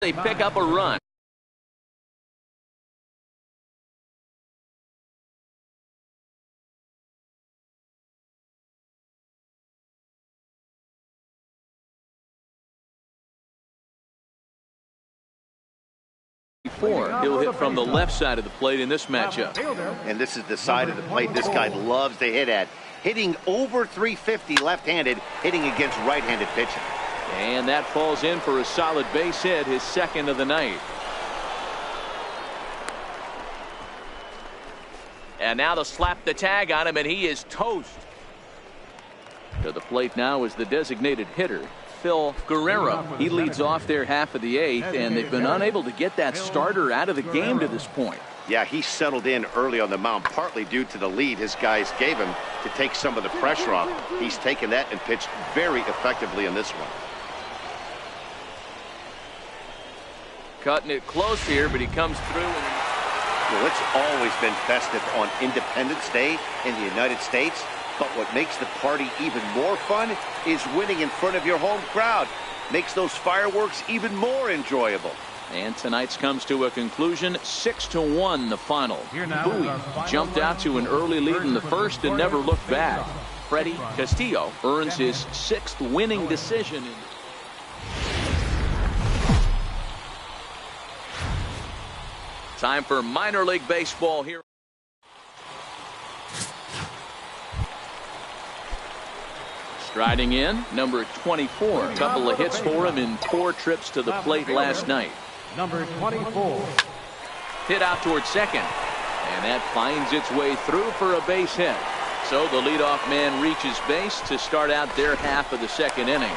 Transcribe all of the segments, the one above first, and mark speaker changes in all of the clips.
Speaker 1: They pick up a run. He'll hit from the left side of the plate in this matchup.
Speaker 2: And this is the side of the plate this guy loves to hit at. Hitting over 350 left-handed, hitting against right-handed pitching.
Speaker 1: And that falls in for a solid base hit, his second of the night. And now they'll slap the tag on him, and he is toast. To the plate now is the designated hitter, Phil Guerrero. He leads off their half of the eighth, and they've been unable to get that starter out of the game to this point.
Speaker 2: Yeah, he settled in early on the mound, partly due to the lead his guys gave him to take some of the pressure off. He's taken that and pitched very effectively in this one.
Speaker 1: Cutting it close here, but he comes through.
Speaker 2: Well, it's always been festive on Independence Day in the United States. But what makes the party even more fun is winning in front of your home crowd. Makes those fireworks even more enjoyable.
Speaker 1: And tonight's comes to a conclusion, 6-1 the final. Bowie jumped out to an early lead in the first and never looked back. Freddie Castillo earns his 6th winning decision. Time for minor league baseball here. Striding in, number 24. A couple of hits for him in 4 trips to the plate last night.
Speaker 3: Number 24.
Speaker 1: Hit out towards second. And that finds its way through for a base hit. So the leadoff man reaches base to start out their half of the second inning.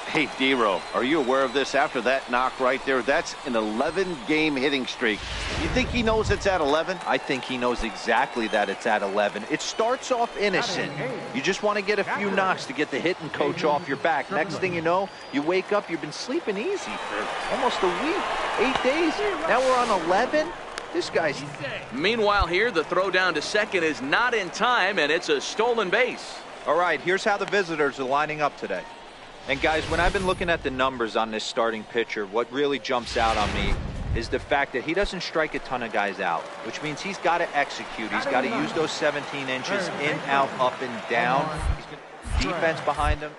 Speaker 2: Hey, D-Row, are you aware of this? After that knock right there, that's an 11-game hitting streak. You think he knows it's at 11?
Speaker 4: I think he knows exactly that it's at 11. It starts off innocent. You just want to get a few knocks to get the hitting coach off your back. Next thing you know, you wake up, you've been sleeping easy for almost a week, 8 days. Now we're on 11. This guy's...
Speaker 1: Meanwhile here, the throw down to second is not in time, and it's a stolen base.
Speaker 4: All right, here's how the visitors are lining up today. And guys, when I've been looking at the numbers on this starting pitcher, what really jumps out on me is the fact that he doesn't strike a ton of guys out, which means he's got to execute. He's got to use those 17 inches in, out, up, and down. He's got defense behind him.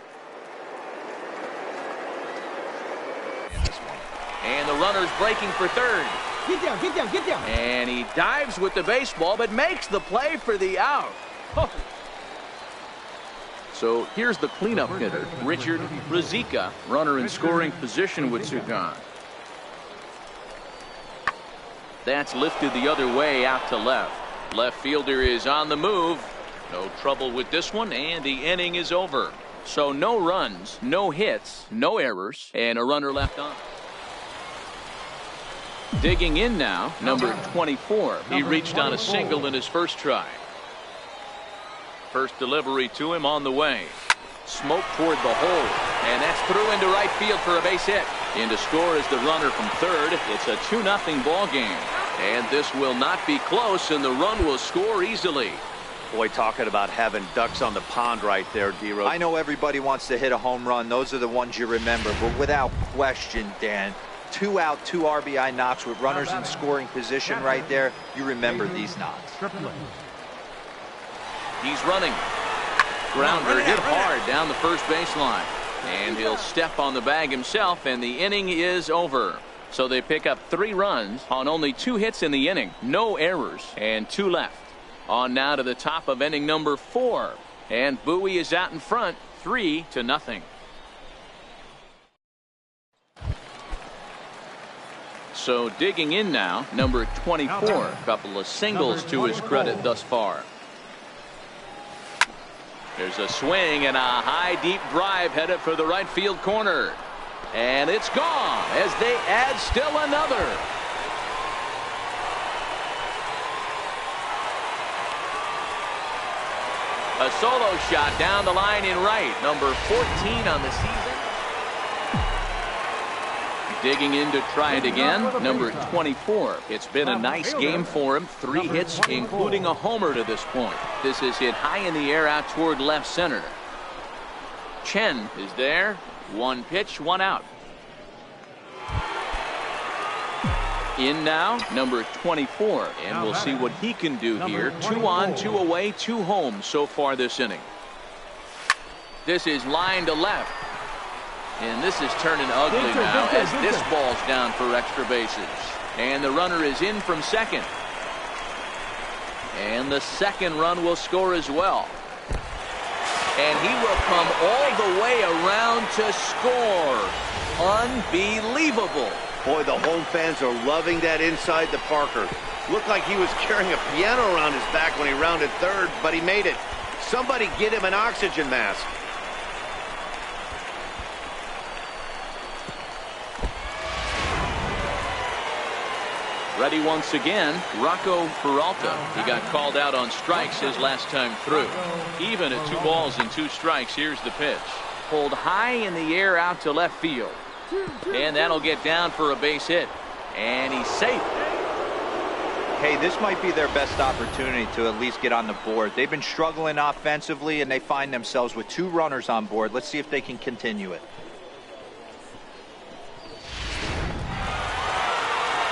Speaker 1: And the runner's breaking for third.
Speaker 3: Get down, get down, get down.
Speaker 1: And he dives with the baseball, but makes the play for the out. Oh. So here's the cleanup hitter, Richard Rizika, runner in scoring position with Sugan. That's lifted the other way out to left. Left fielder is on the move. No trouble with this one, and the inning is over. So no runs, no hits, no errors, and a runner left on. Digging in now, number 24. He reached on a single in his first try. First delivery to him on the way. Smoke toward the hole, and that's through into right field for a base hit. In to score is the runner from third. It's a 2-0 ball game, and this will not be close, and the run will score easily.
Speaker 2: Boy, talking about having ducks on the pond right there, D-Row.
Speaker 4: I know everybody wants to hit a home run. Those are the ones you remember, but without question, Dan, 2 out, 2 RBI knocks with runners in scoring position right there. You remember these knocks.
Speaker 1: He's running. Grounder hit hard down the first baseline. And he'll step on the bag himself, and the inning is over. So they pick up 3 runs on only 2 hits in the inning. No errors, and 2 left. On now to the top of inning number 4. And Bowie is out in front, 3-0. So digging in now, number 24. A couple of singles to his credit thus far. There's a swing and a high deep drive headed for the right field corner. And it's gone as they add still another. A solo shot down the line in right. Number 14 on the season. Digging in to try it again, number 24. It's been a nice game for him. 3 hits, including a homer to this point. This is hit high in the air out toward left center. Chen is there, One pitch, one out. In now, number 24, and we'll see what he can do here. 2 on, 2 away, 2 home so far this inning. This is line to left, and this is turning ugly now as this ball's down for extra bases. And the runner is in from second, and the second run will score as well. And he will come all the way around to score. Unbelievable.
Speaker 2: Boy, the home fans are loving that inside the Parker. Looked like he was carrying a piano around his back when he rounded third, but he made it. Somebody get him an oxygen mask.
Speaker 1: Ready once again, Rocco Peralta. He got called out on strikes his last time through. Even at 2 balls and 2 strikes, here's the pitch. Pulled high in the air out to left field. And that'll get down for a base hit. And he's safe.
Speaker 4: Hey, this might be their best opportunity to at least get on the board. They've been struggling offensively, and they find themselves with 2 runners on board. Let's see if they can continue it.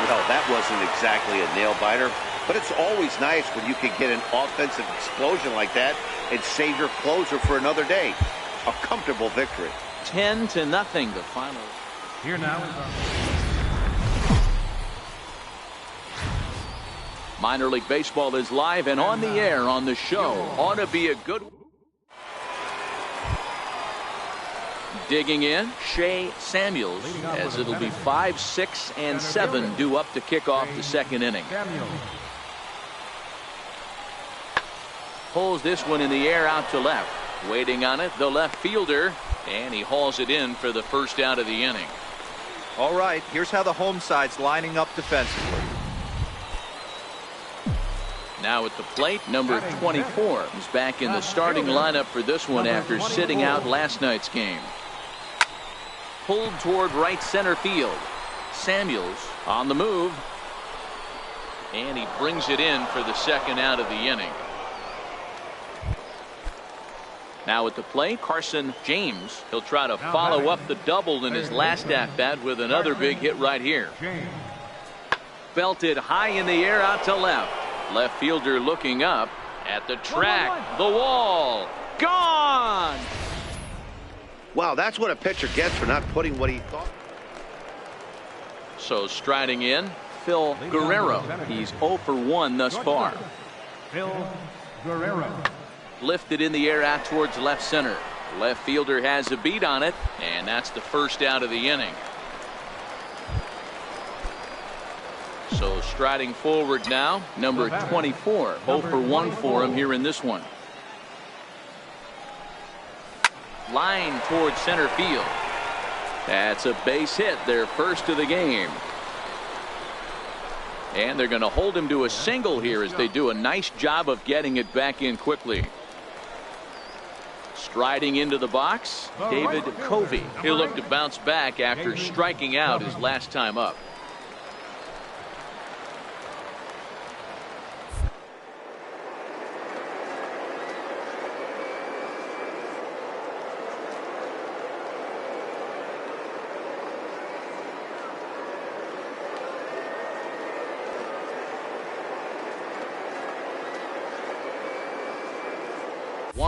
Speaker 2: Well, that wasn't exactly a nail-biter, but it's always nice when you can get an offensive explosion like that and save your closer for another day. A comfortable victory.
Speaker 1: 10-0, the final.
Speaker 3: Here now is
Speaker 1: Minor League Baseball is live and on the air on the show. Ought to be a good one. Digging in, Shea Samuels, as it'll be 5, 6, and 7 due up to kick off the second inning. Pulls this one in the air out to left. Waiting on it, the left fielder, and he hauls it in for the first out of the inning.
Speaker 4: All right, here's how the home side's lining up defensively.
Speaker 1: Now at the plate, number 24 is back in the starting lineup for this one after sitting out last night's game. Pulled toward right center field. Samuels on the move. And he brings it in for the second out of the inning. Now at the plate, Carson James. He'll try to follow up the double in his last at-bat with another big hit right here. Belted high in the air out to left. Left fielder looking up at the track. The wall. Gone!
Speaker 2: Wow, that's what a pitcher gets for not putting what he thought.
Speaker 1: So striding in, Phil Guerrero. He's 0 for 1 thus far.
Speaker 3: Phil Guerrero.
Speaker 1: Lifted in the air out towards left center. Left fielder has a beat on it, and that's the first out of the inning. So striding forward now, number 24. 0 for 1 for him here in this one. Line towards center field. That's a base hit, their first of the game. And they're going to hold him to a single here as they do a nice job of getting it back in quickly. Striding into the box, David Covey. He'll look to bounce back after striking out his last time up.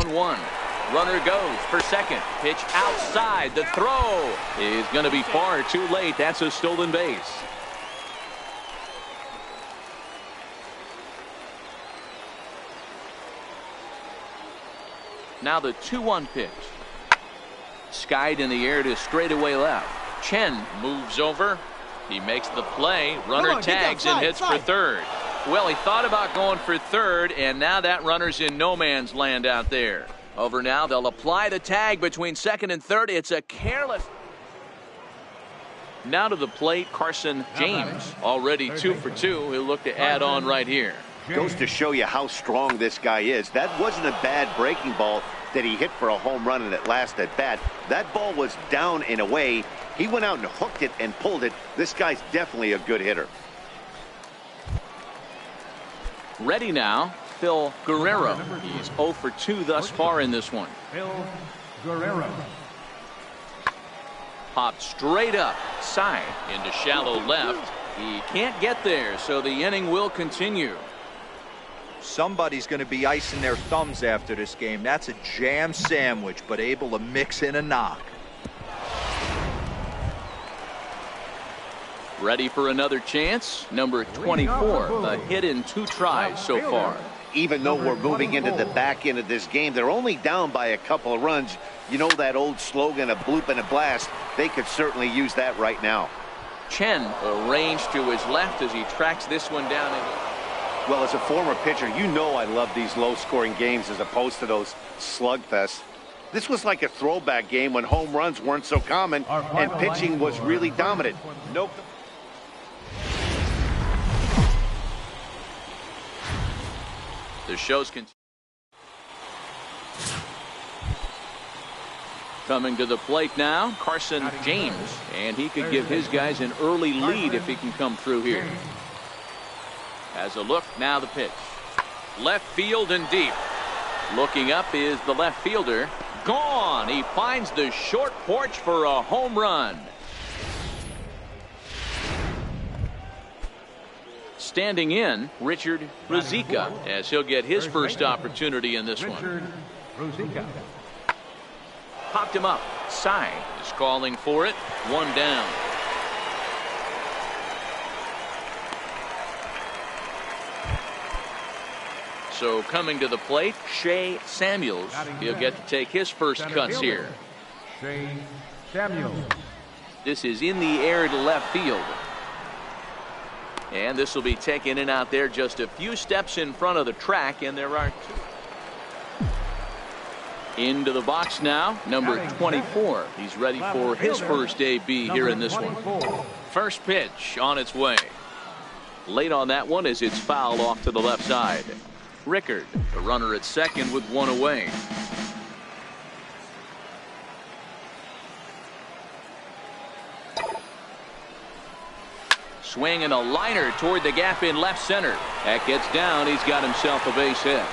Speaker 1: One. Runner goes for second. Pitch outside. The throw is going to be far too late. That's a stolen base. Now the 2-1 pitch. Skied in the air to straightaway left. Chen moves over. He makes the play. Runner tags and hits for third. Well, he thought about going for third, and now that runner's in no man's land out there. Over now, they'll apply the tag between second and third. It's a careless. Now to the plate, Carson James. Already 2 for 2. He'll look to add on right here.
Speaker 2: Goes to show you how strong this guy is. That wasn't a bad breaking ball that he hit for a home run in that last at bat. That ball was down and away. He went out and hooked it and pulled it. This guy's definitely a good hitter.
Speaker 1: Ready now, Phil Guerrero. He's 0 for 2 thus far in this one.
Speaker 3: Phil Guerrero.
Speaker 1: Popped straight up. Side into shallow left. He can't get there, so the inning will continue.
Speaker 4: Somebody's going to be icing their thumbs after this game. That's a jam sandwich, but able to mix in a knock.
Speaker 1: Ready for another chance? Number 24, a hit in 2 tries so far.
Speaker 2: Even though we're moving into the back end of this game, they're only down by a couple of runs. You know that old slogan, a bloop and a blast? They could certainly use that right now.
Speaker 1: Chen arranged to his left as he tracks this one down.
Speaker 2: Well, as a former pitcher, you know I love these low-scoring games as opposed to those slugfests. This was like a throwback game when home runs weren't so common and pitching was really dominant. Nope.
Speaker 1: The show's continue. Coming to the plate now, Carson James, and he could give his guys an early lead if he can come through here. Has a look, now the pitch. Left field and deep. Looking up is the left fielder. Gone! He finds the short porch for a home run. Standing in, Richard Ruzicka, as he'll get his first opportunity in this one. Popped him up. Side is calling for it. 1 down. So coming to the plate, Shea Samuels. He'll get to take his first cuts here.
Speaker 3: Shea Samuels.
Speaker 1: This is in the air to left field. And this will be taken in out there just a few steps in front of the track, and there are 2. Into the box now, number 24. He's ready for his first AB here in this one. First pitch on its way. Late on that one as it's fouled off to the left side. Rickard, the runner at second with 1 away. Swing and a liner toward the gap in left center. That gets down. He's got himself a base hit.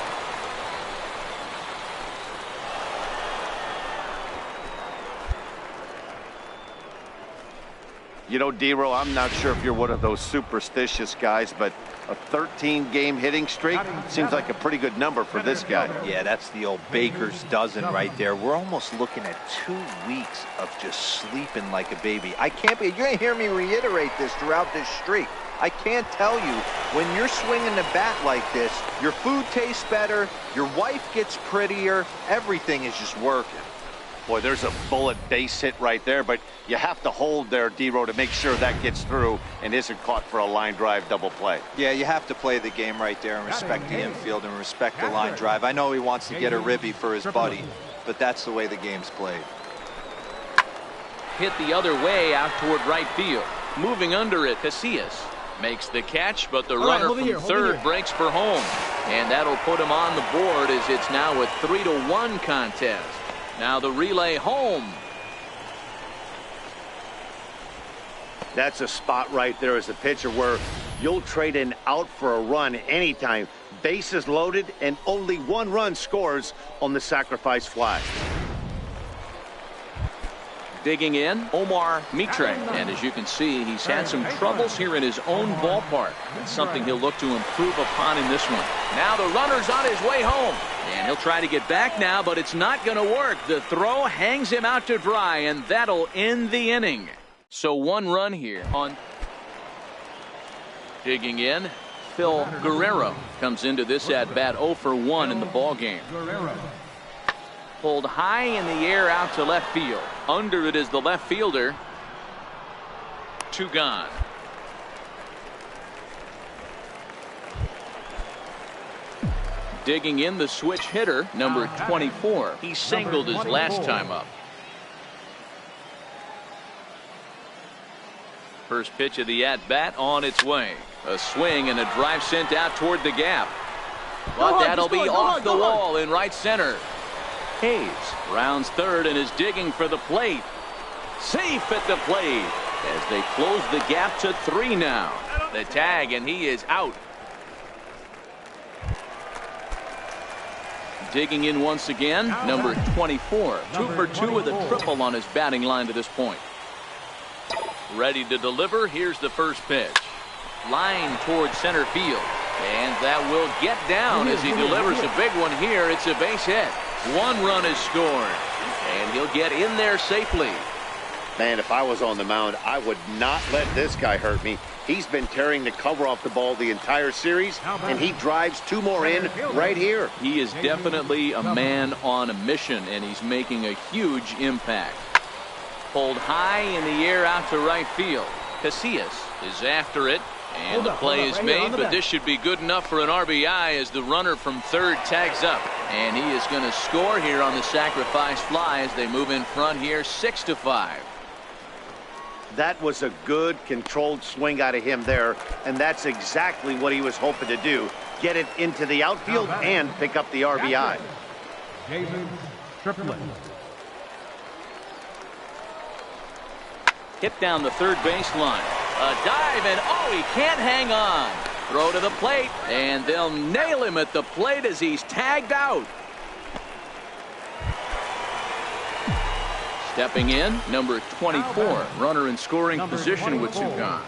Speaker 2: You know, D-Row, I'm not sure if you're one of those superstitious guys, but a 13-game hitting streak seems like a pretty good number for this guy.
Speaker 4: Yeah, that's the old baker's dozen right there. We're almost looking at 2 weeks of just sleeping like a baby. I can't be, you're going to hear me reiterate this throughout this streak. I can't tell you, when you're swinging the bat like this, your food tastes better, your wife gets prettier, everything is just working.
Speaker 2: Boy, there's a bullet base hit right there, but you have to hold there, D-Row, to make sure that gets through and isn't caught for a line drive double play.
Speaker 4: Yeah, you have to play the game right there and respect the infield and respect the line drive. I know he wants to get a ribby for his buddy, but that's the way the game's played.
Speaker 1: Hit the other way out toward right field. Moving under it, Casillas makes the catch, but the runner from third breaks for home. And that'll put him on the board as it's now a 3-1 contest. Now the relay home.
Speaker 2: That's a spot right there as a pitcher where you'll trade an out for a run anytime. Bases loaded and only 1 run scores on the sacrifice fly.
Speaker 1: Digging in, Omar Mitre. And as you can see, he's had some troubles here in his own ballpark. It's something he'll look to improve upon in this one. Now the runner's on his way home. And he'll try to get back now, but it's not going to work. The throw hangs him out to dry, and that'll end the inning. So 1 run here on. Digging in, Phil Guerrero comes into this at bat 0 for 1 in the ball game. Pulled high in the air out to left field. Under it is the left fielder. 2 gone. Digging in, the switch hitter, number 24. He singled his last time up. First pitch of the at-bat on its way. A swing and a drive sent out toward the gap. But that'll be off the wall in right center. Hayes rounds third and is digging for the plate. Safe at the plate as they close the gap to 3 now. The tag, and he is out. Digging in once again, number 24. 2 for 2 with a triple on his batting line to this point. Ready to deliver. Here's the first pitch. Line towards center field. And that will get down as he delivers a big one here. It's a base hit. 1 run is scored. And he'll get in there safely.
Speaker 2: Man, if I was on the mound, I would not let this guy hurt me. He's been tearing the cover off the ball the entire series, and he drives 2 more in right here.
Speaker 1: He is definitely a man on a mission, and he's making a huge impact. Pulled high in the air out to right field. Casillas is after it, and the play is made, but this should be good enough for an RBI as the runner from third tags up. And he is going to score here on the sacrifice fly as they move in front here 6-5.
Speaker 2: That was a good, controlled swing out of him there, and that's exactly what he was hoping to do. Get it into the outfield and pick up the RBI.
Speaker 1: Hit down the third baseline. A dive, and oh, he can't hang on. Throw to the plate, and they'll nail him at the plate as he's tagged out. Stepping in, number 24, runner in scoring position with 2 gone.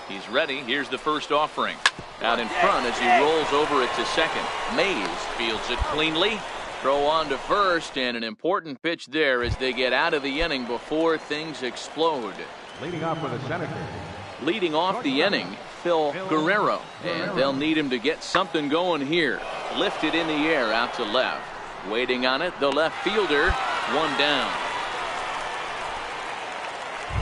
Speaker 1: He's ready. Here's the first offering. Out in front as he rolls over it to second. Mays fields it cleanly. Throw on to first, and an important pitch there as they get out of the inning before things explode.
Speaker 3: Leading off for the Senators.
Speaker 1: Leading off the inning, Phil Guerrero. And they'll need him to get something going here. Lifted in the air out to left. Waiting on it, the left fielder, 1 down.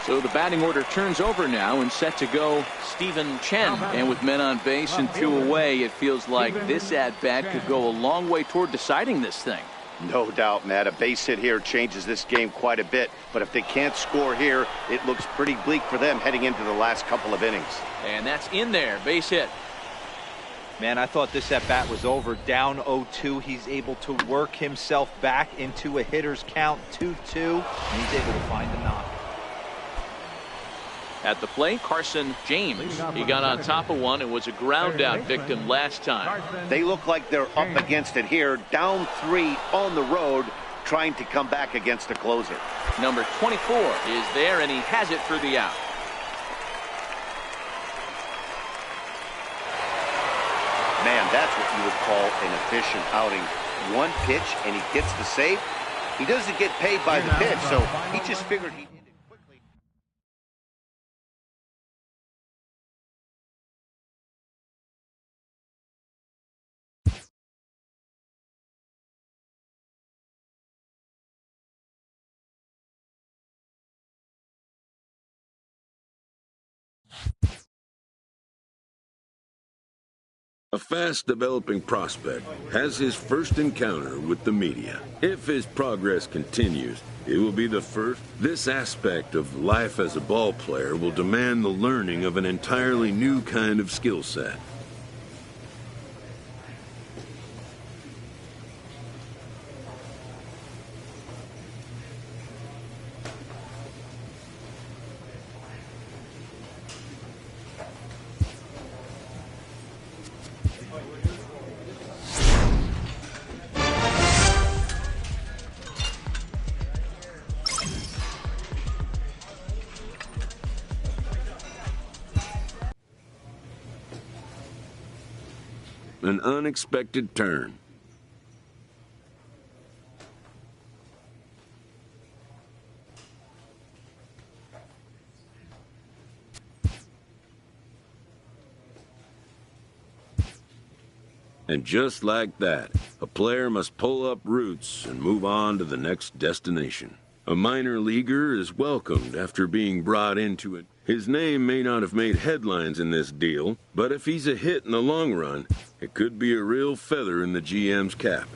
Speaker 1: So the batting order turns over now and set to go Stephen Chen. And with men on base and 2 away, it feels like this at-bat could go a long way toward deciding this thing.
Speaker 2: No doubt, Matt. A base hit here changes this game quite a bit. But if they can't score here, it looks pretty bleak for them heading into the last couple of innings.
Speaker 1: And that's in there, base hit.
Speaker 4: Man, I thought this at-bat was over. Down 0-2. He's able to work himself back into a hitter's count, 2-2. And he's able to find a knock.
Speaker 1: At the plate, Carson James. He got on top of one and was a ground-out victim last time.
Speaker 2: They look like they're up against it here. Down 3 on the road, trying to come back against the closer.
Speaker 1: Number 24 is there, and he has it for the out.
Speaker 2: Man, that's what you would call an efficient outing. 1 pitch, and he gets the save. He doesn't get paid by the pitch, so he just figured he did it quickly.
Speaker 5: A fast-developing prospect has his first encounter with the media. If his progress continues, it will be the first. This aspect of life as a ball player will demand the learning of an entirely new kind of skill set. An unexpected turn. And just like that, a player must pull up roots and move on to the next destination. A minor leaguer is welcomed after being brought into it. His name may not have made headlines in this deal, but if he's a hit in the long run, it could be a real feather in the GM's cap.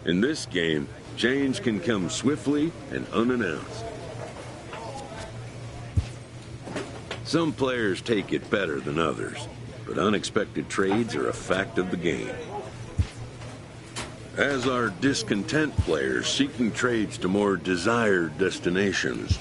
Speaker 5: In this game, change can come swiftly and unannounced. Some players take it better than others, but unexpected trades are a fact of the game. As are discontent players seeking trades to more desired destinations.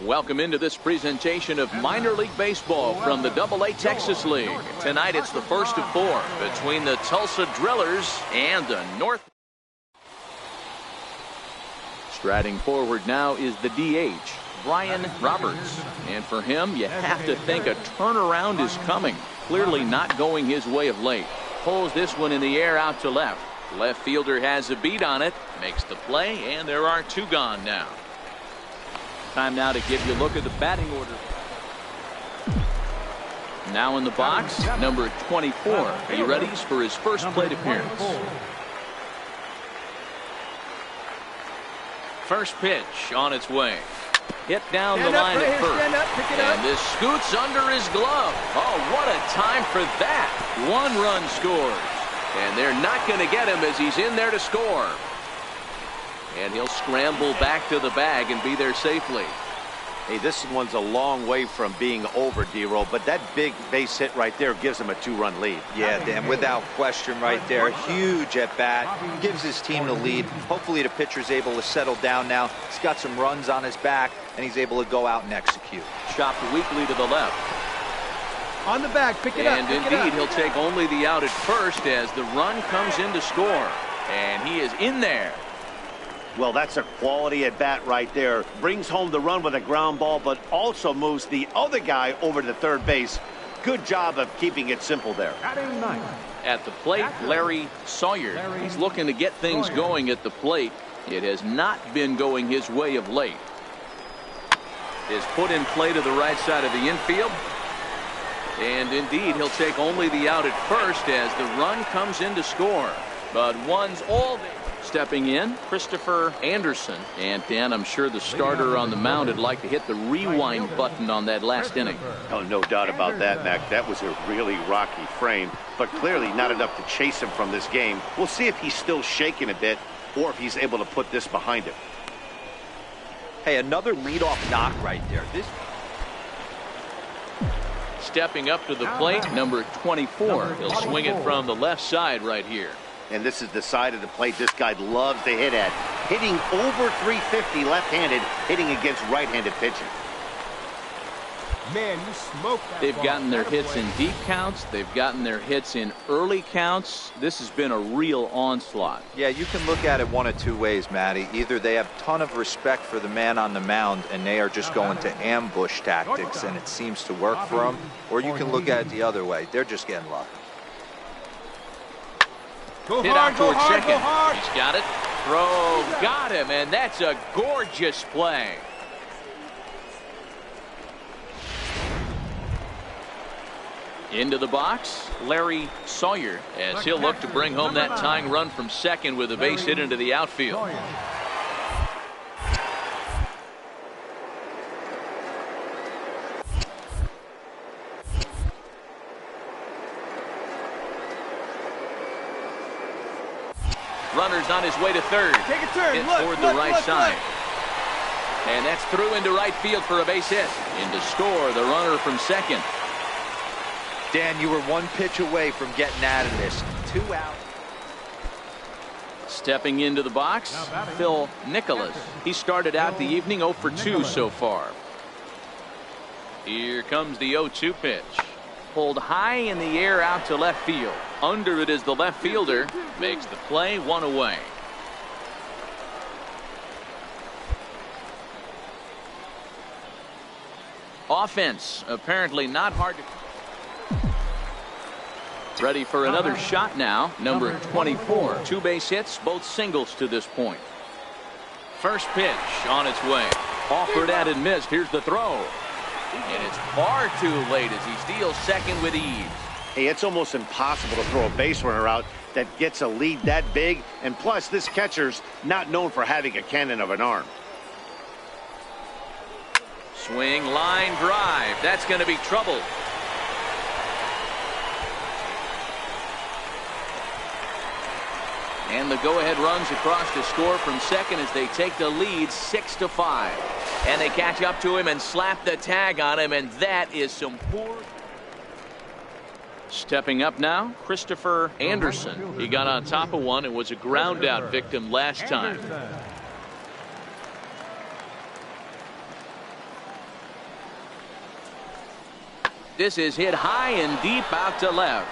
Speaker 1: Welcome into this presentation of minor league baseball from the AA Texas League. Tonight it's the first of 4 between the Tulsa Drillers and the North. Striding forward now is the DH, Brian Roberts. And for him, you have to think a turnaround is coming. Clearly not going his way of late. Pulls this one in the air out to left. Left fielder has a beat on it, makes the play, and there are 2 gone now. Time now to give you a look at the batting order. Now in the box, number 24. He readies for his first plate appearance. First pitch on its way. Hit down the line at first. And this scoots under his glove. Oh, what a time for that. 1 run scores. And they're not going to get him as he's in there to score. And he'll scramble back to the bag and be there safely.
Speaker 2: Hey, this one's a long way from being over, D-Roll, but that big base hit right there gives him a 2-run lead.
Speaker 4: Yeah, Dan, without question right there. Huge at bat. Gives his team the lead. Hopefully the pitcher's able to settle down now. He's got some runs on his back, and he's able to go out and execute.
Speaker 1: Chopped weakly to the left.
Speaker 6: On the bag, pick it up.
Speaker 1: And indeed, he'll take only the out at first as the run comes in to score. And he is in there.
Speaker 2: Well, that's a quality at bat right there. Brings home the run with a ground ball, but also moves the other guy over to third base. Good job of keeping it simple there.
Speaker 1: At the plate, Larry Sawyer. He's looking to get things going at the plate. It has not been going his way of late. Is put in play to the right side of the infield. And indeed, he'll take only the out at first as the run comes in to score. But one's all there. Stepping in, Christopher Anderson. And Dan, I'm sure the starter on the mound would like to hit the rewind button on that last inning.
Speaker 2: Oh, no doubt about that, Mac. That was a really rocky frame, but clearly not enough to chase him from this game. We'll see if he's still shaking a bit or if he's able to put this behind him.
Speaker 4: Hey, another leadoff knock right there.
Speaker 1: Stepping up to the plate, number 24. He'll swing it from the left side right here.
Speaker 2: And this is the side of the plate this guy loves to hit at. Hitting over 350 left-handed, hitting against right-handed pitching.
Speaker 6: Man, you smoked that.
Speaker 1: They've gotten their hits in deep counts. They've gotten their hits in early counts. This has been a real onslaught.
Speaker 4: Yeah, you can look at it one of 2 ways, Matty. Either they have a ton of respect for the man on the mound and they are just going to ambush tactics and it seems to work for them, or you can look at it the other way. They're just getting lucky.
Speaker 1: Hit out towards second. He's got it. Throw, got him, and that's a gorgeous play. Into the box, Larry Sawyer, as he'll look to bring home that tying run from second with a base hit into the outfield. Runner's on his way to third.
Speaker 6: Take a turn.
Speaker 1: Hit toward the right side. And that's through into right field for a base hit. In to score the runner from second.
Speaker 4: Dan, you were 1 pitch away from getting out of this. 2 out.
Speaker 1: Stepping into the box, Phil Nicholas. He started out the evening 0 for 2 so far. Here comes the 0-2 pitch. Pulled high in the air out to left field. Under it is the left fielder. Makes the play, 1 away. Offense apparently not hard to. Ready for another shot now. Number 24. 2 base hits, both singles to this point. First pitch on its way. Offered at and missed. Here's the throw. And it's far too late as he steals second with ease.
Speaker 2: Hey, it's almost impossible to throw a base runner out that gets a lead that big. And plus, this catcher's not known for having a cannon of an arm.
Speaker 1: Swing, line drive. That's going to be trouble. And the go-ahead runs across to score from second as they take the lead 6-5. And they catch up to him and slap the tag on him, and that is some poor. Stepping up now, Christopher Anderson. He got on top of one and was a ground out victim last time. This is hit high and deep out to left.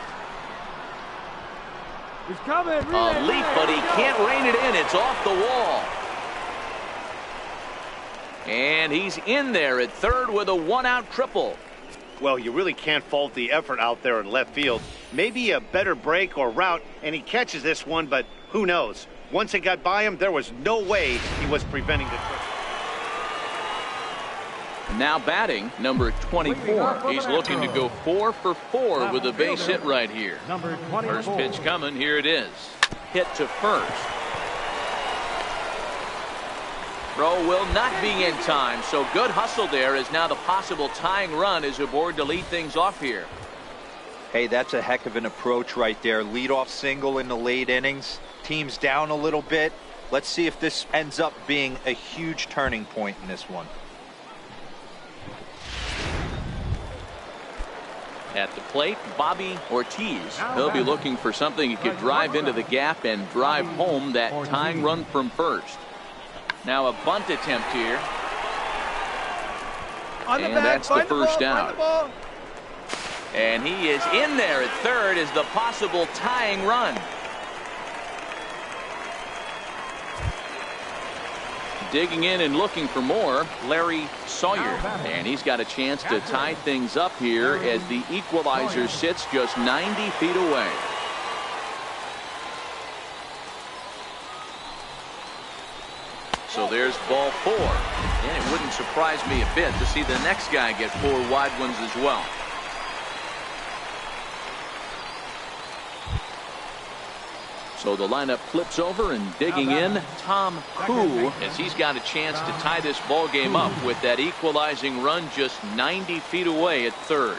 Speaker 6: He's coming.
Speaker 1: A leap, but he can't rein it in. It's off the wall. And he's in there at third with a one-out triple.
Speaker 2: Well, you really can't fault the effort out there in left field. Maybe a better break or route, and he catches this one, but who knows? Once it got by him, there was no way he was preventing the triple.
Speaker 1: Now batting, number 24. He's looking to go 4 for 4 with a base hit right here. First pitch coming. Here it is. Hit to first. Throw will not be in time, so good hustle there as now the possible tying run is aboard to lead things off here.
Speaker 4: Hey, that's a heck of an approach right there. Leadoff single in the late innings. Team's down a little bit. Let's see if this ends up being a huge turning point in this one.
Speaker 1: At the plate, Bobby Ortiz. He'll be looking for something he could drive into the gap and drive home that tying run from first. Now a bunt attempt here. And that's the first out. And he is in there at third as the possible tying run. Digging in and looking for more, Larry Sawyer. And he's got a chance to tie things up here as the equalizer sits just 90 feet away. So there's ball 4. And it wouldn't surprise me a bit to see the next guy get 4 wide ones as well. So the lineup flips over and digging in, Tom Koo, as he's got a chance to tie this ball game up with that equalizing run just 90 feet away at third.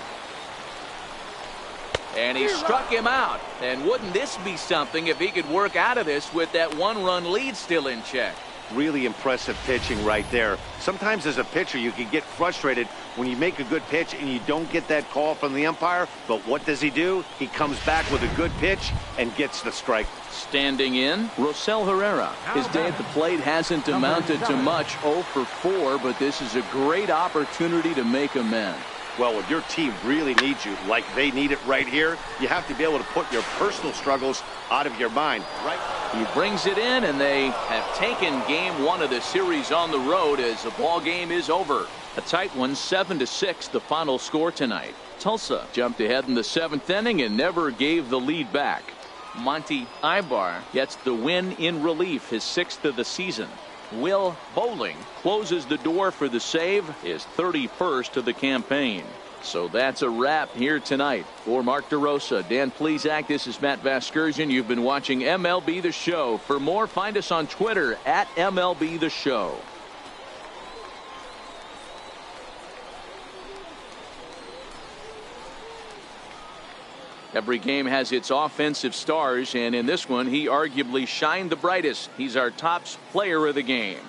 Speaker 1: And he struck him out. And wouldn't this be something if he could work out of this with that 1-run lead still in check?
Speaker 2: Really impressive pitching right there. Sometimes as a pitcher you can get frustrated when you make a good pitch and you don't get that call from the umpire, but what does he do? He comes back with a good pitch and gets the strike.
Speaker 1: Standing in, Rosell Herrera. His day at the plate hasn't amounted to much, 0 for 4, but this is a great opportunity to make amends.
Speaker 2: Well, when your team really needs you, like they need it right here, you have to be able to put your personal struggles out of your mind, right?
Speaker 1: He brings it in, and they have taken game 1 of the series on the road as the ball game is over. A tight one, 7-6, the final score tonight. Tulsa jumped ahead in the 7th inning and never gave the lead back. Monty Ibar gets the win in relief, his 6th of the season. Will Bowling closes the door for the save, his 31st of the campaign. So that's a wrap here tonight. For Mark DeRosa, Dan Plesac, this is Matt Vasgersian. You've been watching MLB The Show. For more, find us on Twitter at MLB The Show. Every game has its offensive stars, and in this one, he arguably shined the brightest. He's our top player of the game.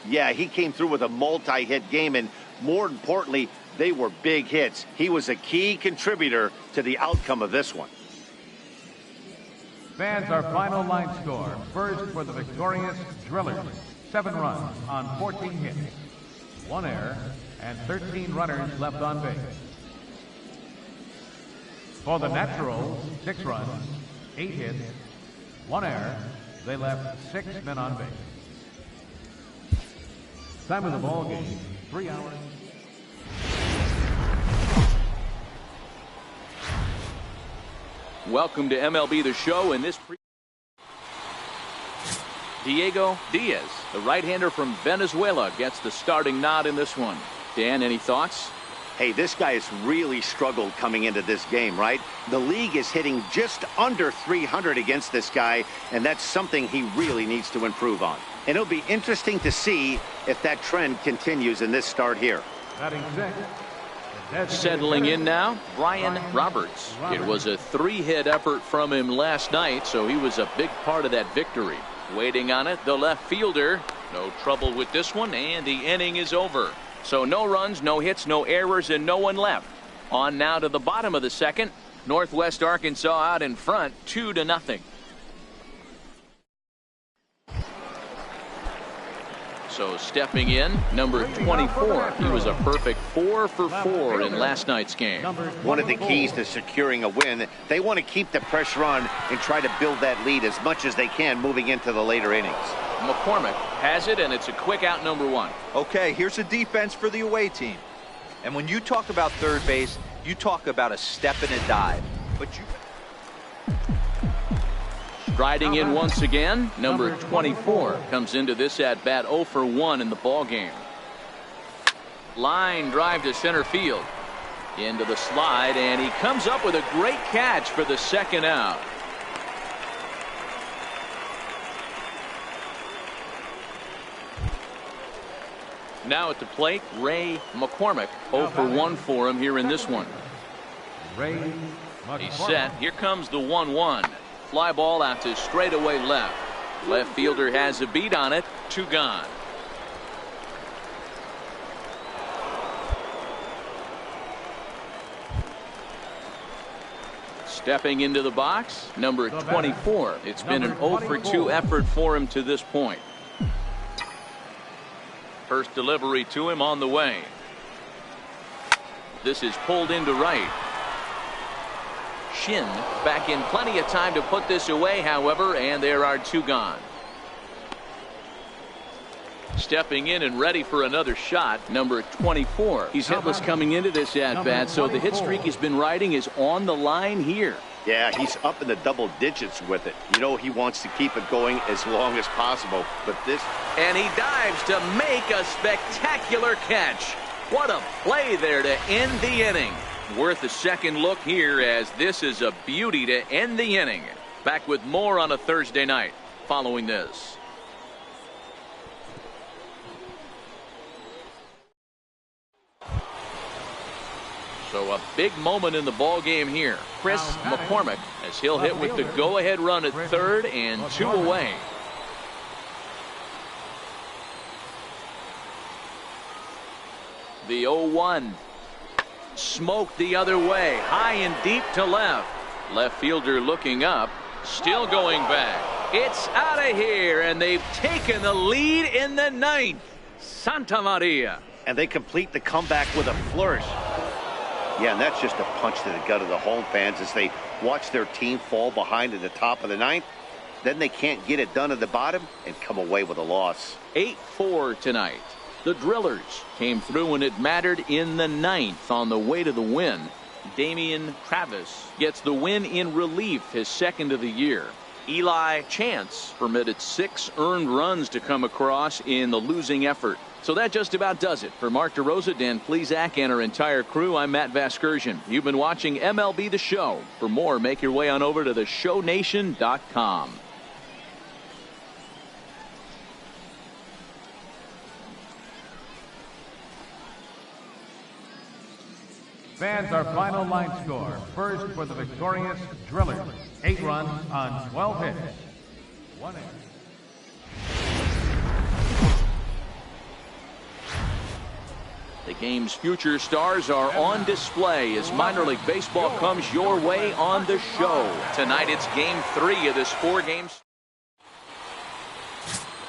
Speaker 2: Yeah, he came through with a multi-hit game, and more importantly, they were big hits. He was a key contributor to the outcome of this one.
Speaker 3: Fans, our final line score. First for the victorious Drillers. 7 runs on 14 hits. 1 error and 13 runners left on base. For the Naturals, 6 runs, 8 hits, 1 error. They left 6 men on base. Time of the ball game, 3 hours.
Speaker 1: Welcome to MLB The Show. In this Diego Diaz, the right-hander from Venezuela, gets the starting nod in this one. Dan, any thoughts?
Speaker 2: Hey, this guy has really struggled coming into this game, right? The league is hitting just under 300 against this guy, and that's something he really needs to improve on. And it'll be interesting to see if that trend continues in this start here.
Speaker 1: Settling in now, Brian Roberts. It was a 3-hit effort from him last night, so he was a big part of that victory. Waiting on it, the left fielder. No trouble with this one, and the inning is over. So no runs, no hits, no errors, and no one left. On now to the bottom of the second. Northwest Arkansas out in front, 2-0. So stepping in, number 24. He was a perfect 4 for 4 in last night's game.
Speaker 2: One of the keys to securing a win, they want to keep the pressure on and try to build that lead as much as they can moving into the later innings.
Speaker 1: McCormick has it, and it's a quick out, number 1.
Speaker 4: Okay, here's the defense for the away team. And when you talk about third base, you talk about a step and a dive. But you...
Speaker 1: Striding in once again, number 24 comes into this at bat 0 for 1 in the ball game. Line drive to center field. Into the slide, and he comes up with a great catch for the second out. Now at the plate, Ray McCormick. 0 for 1 for him here in this one. He's set. Here comes the 1-1. Fly ball out to straightaway left. Left fielder has a beat on it. 2 gone. Stepping into the box, number 24. It's been an 0 for 2 effort for him to this point. First delivery to him on the way. This is pulled into right. Shin back in plenty of time to put this away, however, and there are 2 gone. Stepping in and ready for another shot, number 24. He's hitless coming into this at-bat, so the hit streak he's been riding is on the line here.
Speaker 2: Yeah, he's up in the double digits with it. You know he wants to keep it going as long as possible, but this...
Speaker 1: And he dives to make a spectacular catch. What a play there to end the inning. Worth a second look here, as this is a beauty to end the inning. Back with more on a Thursday night following this. So a big moment in the ball game here. Chris McCormick, as he'll hit with the go-ahead run at third and 2 away. The 0-1. Smoked the other way, high and deep to left. Left fielder looking up, still going back. It's out of here, and they've taken the lead in the 9th. Santa Maria.
Speaker 2: And they complete the comeback with a flourish. Yeah, and that's just a punch to the gut of the home fans as they watch their team fall behind at the top of the 9th. Then they can't get it done at the bottom and come away with a loss.
Speaker 1: 8-4 tonight. The Drillers came through when it mattered in the 9th on the way to the win. Damian Travis gets the win in relief, his 2nd of the year. Eli Chance permitted 6 earned runs to come across in the losing effort. So that just about does it. For Mark DeRosa, Dan Plesac, and our entire crew, I'm Matt Vasgersian. You've been watching MLB The Show. For more, make your way on over to theshownation.com.
Speaker 3: Fans, our final line score. First for the victorious Drillers. 8 runs on 12 hits. 1 error.
Speaker 1: The game's future stars are on display as minor league baseball comes your way on the show. Tonight it's game 3 of this 4 games.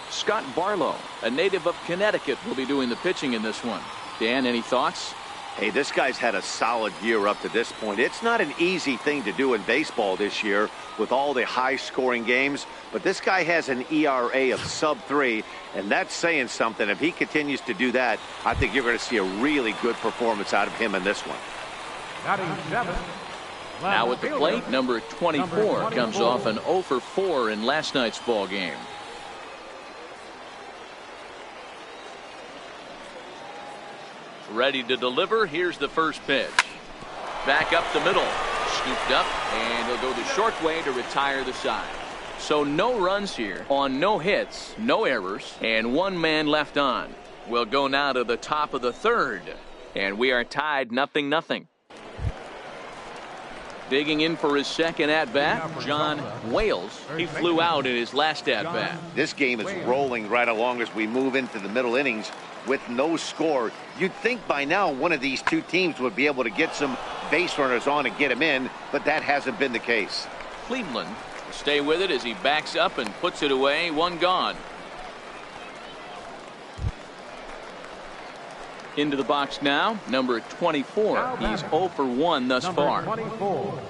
Speaker 1: Scott Barlow, a native of Connecticut, will be doing the pitching in this one. Dan, any thoughts?
Speaker 2: Hey, this guy's had a solid year up to this point. It's not an easy thing to do in baseball this year with all the high-scoring games, but this guy has an ERA of sub-3, and that's saying something. If he continues to do that, I think you're going to see a really good performance out of him in this one.
Speaker 1: Now at the plate, number 24 comes off an 0 for 4 in last night's ball game. Ready to deliver. Here's the first pitch. Back up the middle. Scooped up, and he'll go the short way to retire the side. So no runs here on no hits, no errors, and 1 man left on. We'll go now to the top of the 3rd, and we are tied 0-0. Digging in for his 2nd at-bat, John Wales. He flew out in his last at-bat.
Speaker 2: This game is rolling right along as we move into the middle innings with no score. You'd think by now one of these 2 teams would be able to get some base runners on and get him in, but that hasn't been the case.
Speaker 1: Cleveland will stay with it as he backs up and puts it away. 1 gone. Into the box now, number 24. He's 0 for 1 thus far.
Speaker 3: 24.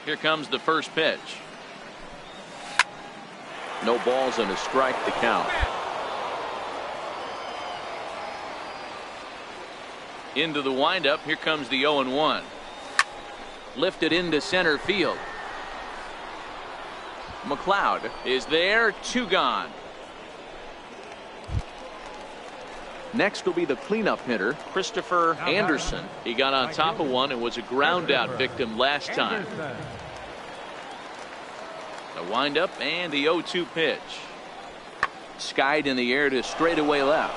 Speaker 1: Here comes the first pitch. No balls and a strike to count. Into the windup. Here comes the 0-1. Lifted into center field. McLeod is there. 2 gone. Next will be the cleanup hitter, Christopher Anderson. He got on top of one and was a ground out victim last time. The windup and the 0-2 pitch. Skied in the air to straightaway left.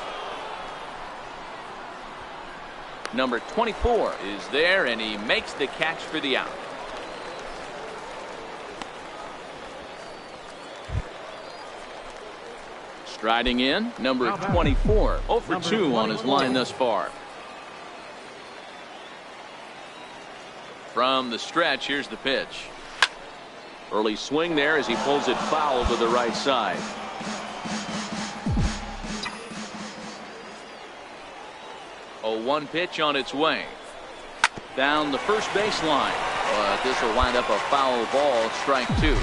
Speaker 1: Number 24 is there, and he makes the catch for the out. Striding in, number 24. 0 for 2 on his line thus far. From the stretch, here's the pitch. Early swing there as he pulls it foul to the right side. A 1 pitch on its way. Down the first baseline. But this will wind up a foul ball, strike 2.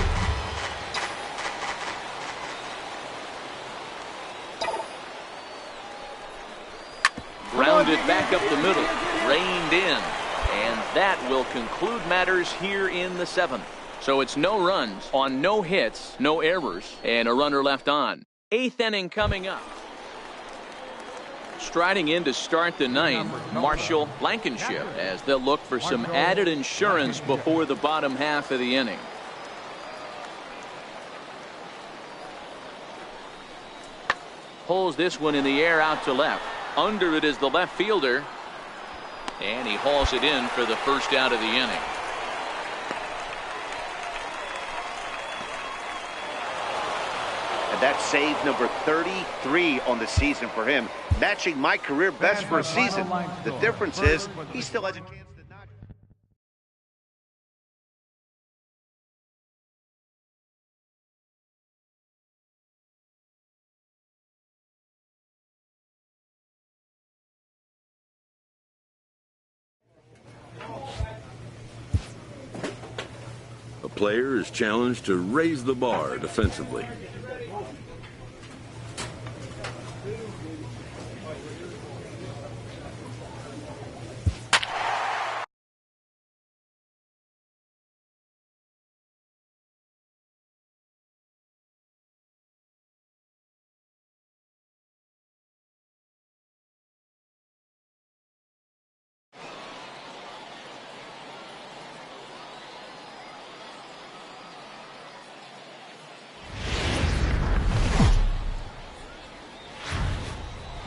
Speaker 1: Grounded back up the middle. Reined in. And that will conclude matters here in the 7th. So it's no runs on no hits, no errors, and a runner left on. 8th inning coming up. Striding in to start the 9th, Marshall Blankenship, as they'll look for some added insurance before the bottom half of the inning. Pulls this one in the air out to left. Under it is the left fielder. And he hauls it in for the first out of the inning.
Speaker 2: And that's save number 33 on the season for him, matching my career best for a season. The difference is he still has a chance to knock.
Speaker 5: A player is challenged to raise the bar defensively.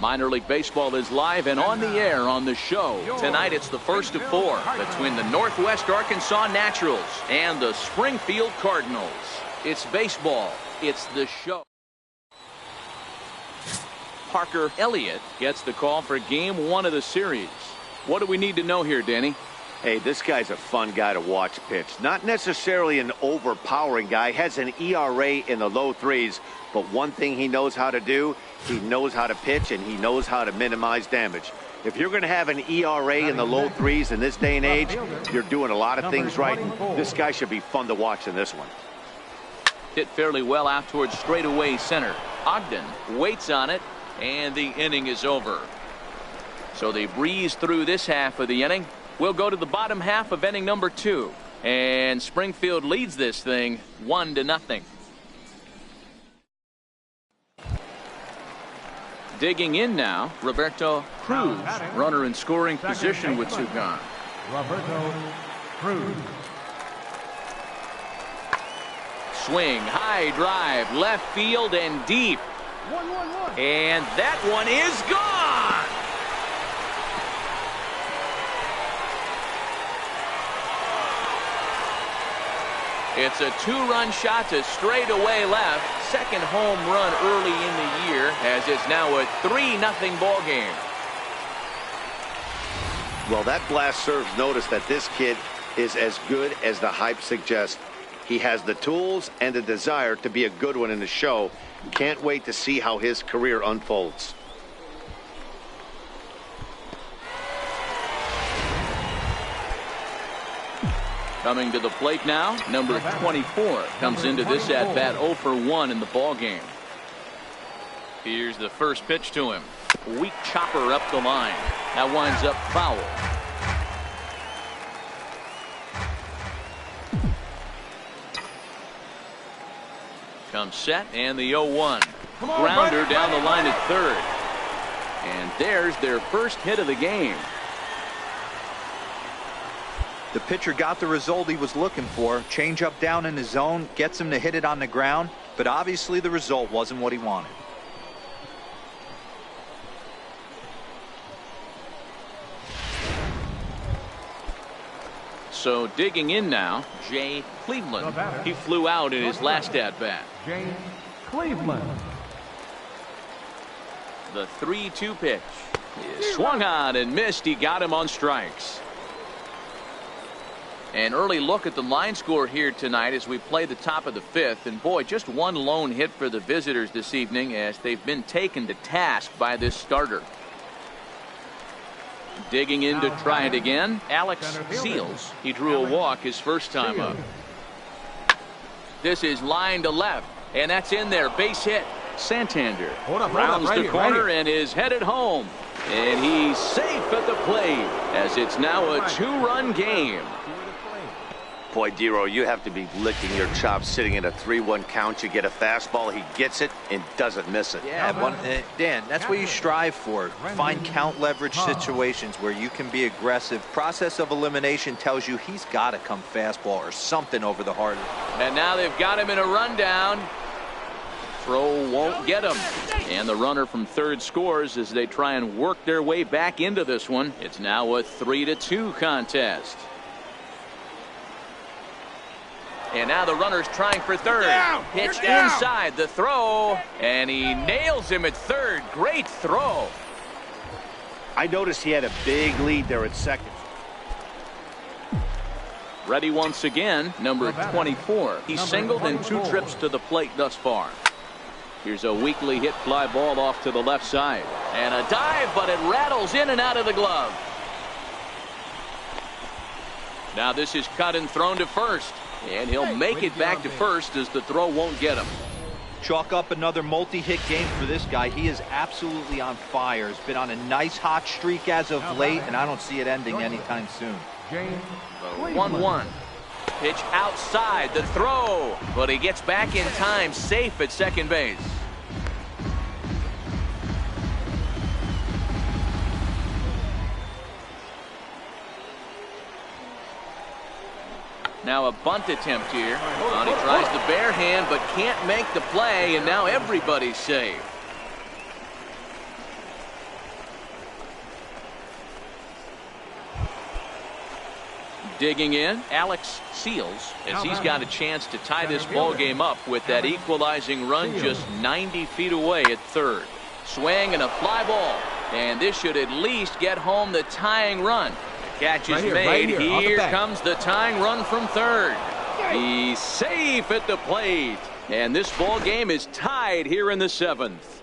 Speaker 1: Minor League Baseball is live and on the air on the show. Tonight it's the first of 4 between the Northwest Arkansas Naturals and the Springfield Cardinals. It's baseball. It's the show. Parker Elliott gets the call for game 1 of the series. What do we need to know here, Danny?
Speaker 2: Hey, this guy's a fun guy to watch pitch. Not necessarily an overpowering guy. Has an ERA in the low 3s. But one thing he knows how to do, he knows how to pitch, and he knows how to minimize damage. If you're going to have an ERA in the low 3s in this day and age, you're doing a lot of things right. This guy should be fun to watch in this one.
Speaker 1: Hit fairly well out towards straightaway center. Ogden waits on it, and the inning is over. So they breeze through this half of the inning. We'll go to the bottom half of inning number 2. And Springfield leads this thing 1-0. Digging in now, Roberto Cruz, runner in scoring position with 2 gone.
Speaker 3: Roberto Cruz.
Speaker 1: Swing, high drive, left field and deep.
Speaker 3: 1-1-1.
Speaker 1: And that one is gone. It's a 2-run shot to straightaway left. Second home run early in the year, as it's now a 3-0 ball game.
Speaker 2: Well, that blast serves notice that this kid is as good as the hype suggests. He has the tools and the desire to be a good one in the show. Can't wait to see how his career unfolds.
Speaker 1: Coming to the plate now, number 24 comes into this at-bat 0 for 1 in the ball game. Here's the first pitch to him. Weak chopper up the line. That winds up foul. Comes set, and the 0-1. Grounder down the line at third. And there's their first hit of the game.
Speaker 4: The pitcher got the result he was looking for. Change up down in the zone, gets him to hit it on the ground, but obviously the result wasn't what he wanted.
Speaker 1: So digging in now, Jay Cleveland. He flew out in his last at-bat.
Speaker 3: James Cleveland.
Speaker 1: The 3-2 pitch. He swung on and missed. He got him on strikes. An early look at the line score here tonight as we play the top of the fifth. And boy, just one lone hit for the visitors this evening as they've been taken to task by this starter. Digging in to try it again, Alex Seals. He drew a walk his first time up. This is line to left, and that's in there. Base hit. Santander rounds the corner and is headed home. And he's safe at the plate as it's now a two-run game.
Speaker 2: Boy, Dero, you have to be licking your chops sitting in a 3-1 count. You get a fastball, he gets it and doesn't miss it.
Speaker 4: Yeah, Dan, that's what you strive for. Find count leverage situations where you can be aggressive. Process of elimination tells you he's got to come fastball or something over the heart.
Speaker 1: And now they've got him in a rundown. Throw won't get him. And the runner from third scores as they try and work their way back into this one. It's now a 3-2 contest. And now the runner's trying for third. Pitch inside the throw, and he nails him at third. Great throw.
Speaker 2: I noticed he had a big lead there at second.
Speaker 1: Ready once again, number 24. He's singled in 2 trips to the plate thus far. Here's a weakly hit fly ball off to the left side. And a dive, but it rattles in and out of the glove. Now this is cut and thrown to first. And he'll make it back to first as the throw won't get him.
Speaker 4: Chalk up another multi-hit game for this guy. He is absolutely on fire. He's been on a nice hot streak as of late, and I don't see it ending anytime soon.
Speaker 1: 1-1. Pitch outside the throw, but he gets back in time, safe at second base. Now a bunt attempt here. He tries the bare hand but can't make the play, and now everybody's safe. Digging in, Alex Seals, as he's got a chance to tie this ball game up with that equalizing run just 90 feet away at third. Swing and a fly ball, and this should at least get home the tying run. Catch is made. Here comes the tying run from third. He's safe at the plate. And this ball game is tied here in the 7th.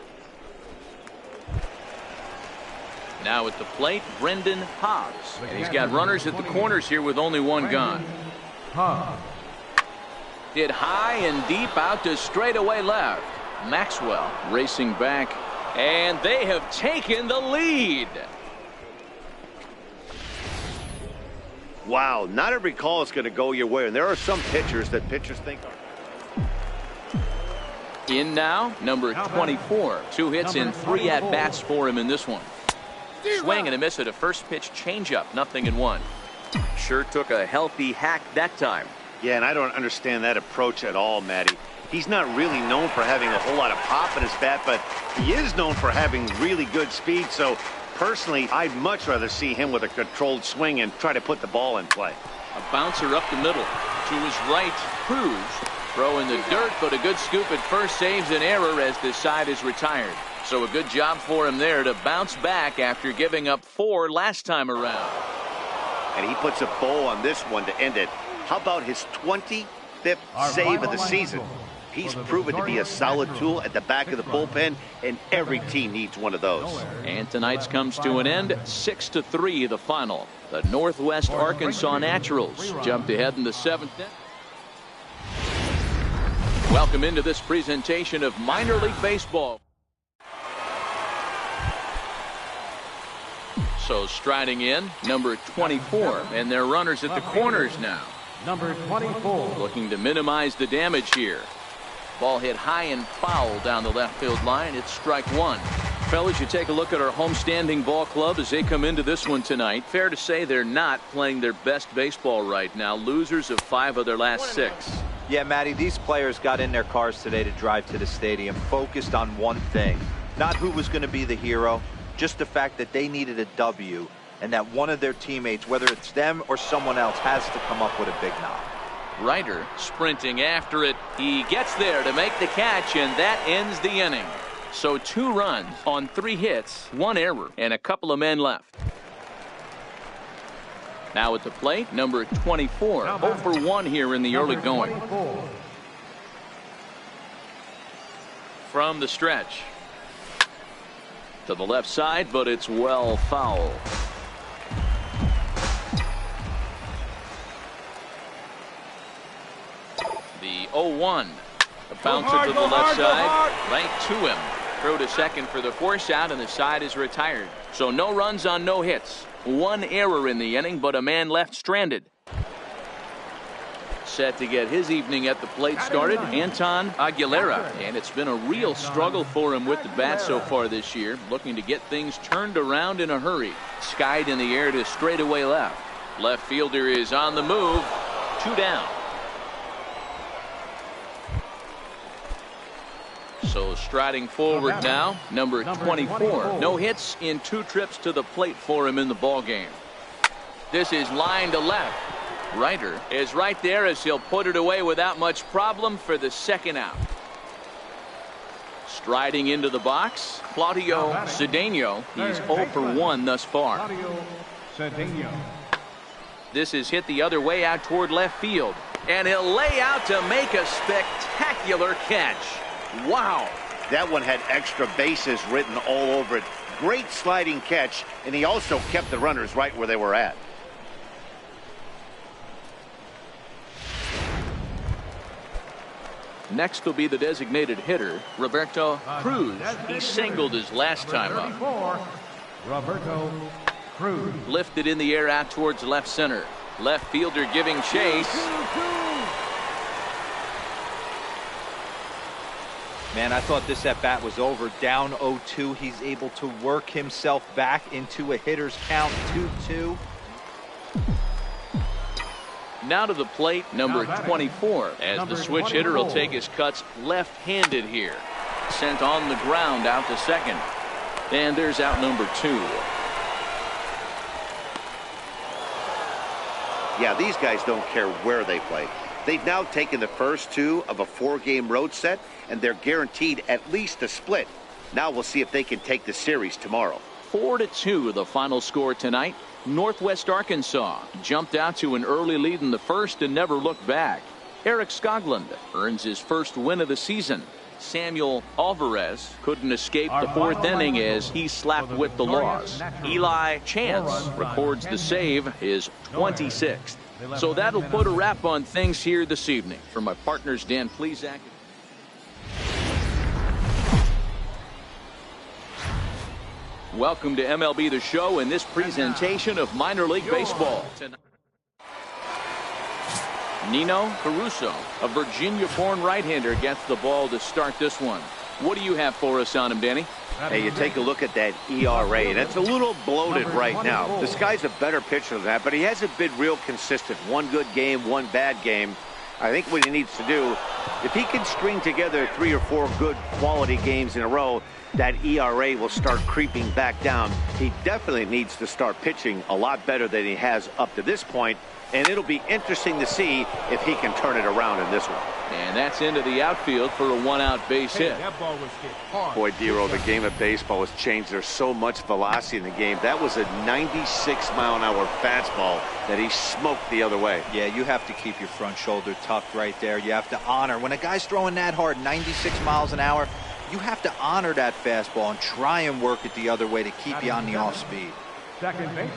Speaker 1: Now at the plate, Brendan Hobbs. And he's got runners at the corners here with only one gun. Hit high and deep out to straightaway left. Maxwell racing back. And they have taken the lead.
Speaker 2: Wow, not every call is going to go your way, and there are some pitchers that pitchers think are.
Speaker 1: In now, number 24. 2 hits and 3 at-bats for him in this one. Swing and a miss at a first pitch changeup, 0-1. Sure took a healthy hack that time.
Speaker 2: Yeah, and I don't understand that approach at all, Matty. He's not really known for having a whole lot of pop in his bat, but he is known for having really good speed, so personally, I'd much rather see him with a controlled swing and try to put the ball in play.
Speaker 1: A bouncer up the middle. To his right, Cruz. Throw in the dirt, but a good scoop at first saves an error as this side is retired. So a good job for him there to bounce back after giving up 4 last time around.
Speaker 2: And he puts a bow on this one to end it. How about his 20 fifth save of the season. He's proven to be a solid tool at the back of the bullpen, and every team needs one of those.
Speaker 1: And tonight's comes to an end, 6-3 the final. The Northwest Arkansas Naturals jumped ahead in the 7th inning. Welcome into this presentation of minor league baseball. So striding in, number 24, and their runners at the corners now.
Speaker 3: Number 24.
Speaker 1: Looking to minimize the damage here. Ball hit high and foul down the left field line. It's strike one. Fellas, you take a look at our homestanding ball club as they come into this one tonight. Fair to say they're not playing their best baseball right now. Losers of 5 of their last 6.
Speaker 4: Yeah, Matty, these players got in their cars today to drive to the stadium focused on one thing. Not who was going to be the hero, just the fact that they needed a W and that one of their teammates, whether it's them or someone else, has to come up with a big knock.
Speaker 1: Ryder sprinting after it. He gets there to make the catch, and that ends the inning. So 2 runs on 3 hits, 1 error, and a couple of men left. Now at the plate, number 24. 0 for 1 here in the early going. From the stretch. To the left side, but it's well foul. The 0-1. A bouncer to the left side. Right to him. Throw to second for the force out, and the side is retired. So no runs on no hits. 1 error in the inning, but a man left stranded. Set to get his evening at the plate started, Anton Aguilera. And it's been a real struggle for him with the bat so far this year. Looking to get things turned around in a hurry. Skied in the air to straightaway left. Left fielder is on the move. 2 down. So striding forward now, number 24. No hits in 2 trips to the plate for him in the ball game. This is line to left. Ryder is right there as he'll put it away without much problem for the 2nd out. Striding into the box, Claudio Cedeno. He's 0 for 1 thus far. This is hit the other way out toward left field. And he'll lay out to make a spectacular catch. Wow.
Speaker 2: That one had extra bases written all over it. Great sliding catch, and he also kept the runners right where they were at.
Speaker 1: Next will be the designated hitter, Roberto Cruz. He singled his last time up.
Speaker 3: Roberto Cruz.
Speaker 1: Lifted in the air out towards left center. Left fielder giving chase.
Speaker 4: Man, I thought this at-bat was over. Down 0-2. He's able to work himself back into a hitter's count. 2-2.
Speaker 1: Now to the plate, number 24, as the switch hitter will take his cuts left-handed here. Sent on the ground out to second. And there's out number 2.
Speaker 2: Yeah, these guys don't care where they play. They've now taken the first 2 of a 4-game road set, and they're guaranteed at least a split. Now we'll see if they can take the series tomorrow.
Speaker 1: 4-2 the final score tonight. Northwest Arkansas jumped out to an early lead in the first and never looked back. Eric Skoglund earns his first win of the season. Samuel Alvarez couldn't escape the 4th inning as he slapped with the loss. Eli Chance records the save, his 26th. So that'll put a wrap on things here this evening. For my partners, Dan Plesac. Welcome to MLB The Show in this presentation of minor league baseball. Nino Caruso, a Virginia-born right-hander, gets the ball to start this one. What do you have for us on him, Danny?
Speaker 2: Hey, you take a look at that ERA, and it's a little bloated right now. This guy's a better pitcher than that, but he hasn't been real consistent. 1 good game, 1 bad game. I think what he needs to do If he can string together 3 or 4 good quality games in a row, that ERA will start creeping back down. He definitely needs to start pitching a lot better than he has up to this point, and it'll be interesting to see if he can turn it around in this one.
Speaker 1: And that's into the outfield for a 1-out base hit.
Speaker 6: That ball was hit hard.
Speaker 2: Boy, Dero, the game of baseball has changed. There's so much velocity in the game. That was a 96-mile-an-hour fastball that he smoked the other way.
Speaker 4: Yeah, you have to keep your front shoulder tucked right there. You have to honor. When a guy's throwing that hard, 96 miles an hour, you have to honor that fastball and try and work it the other way to keep you on the off speed.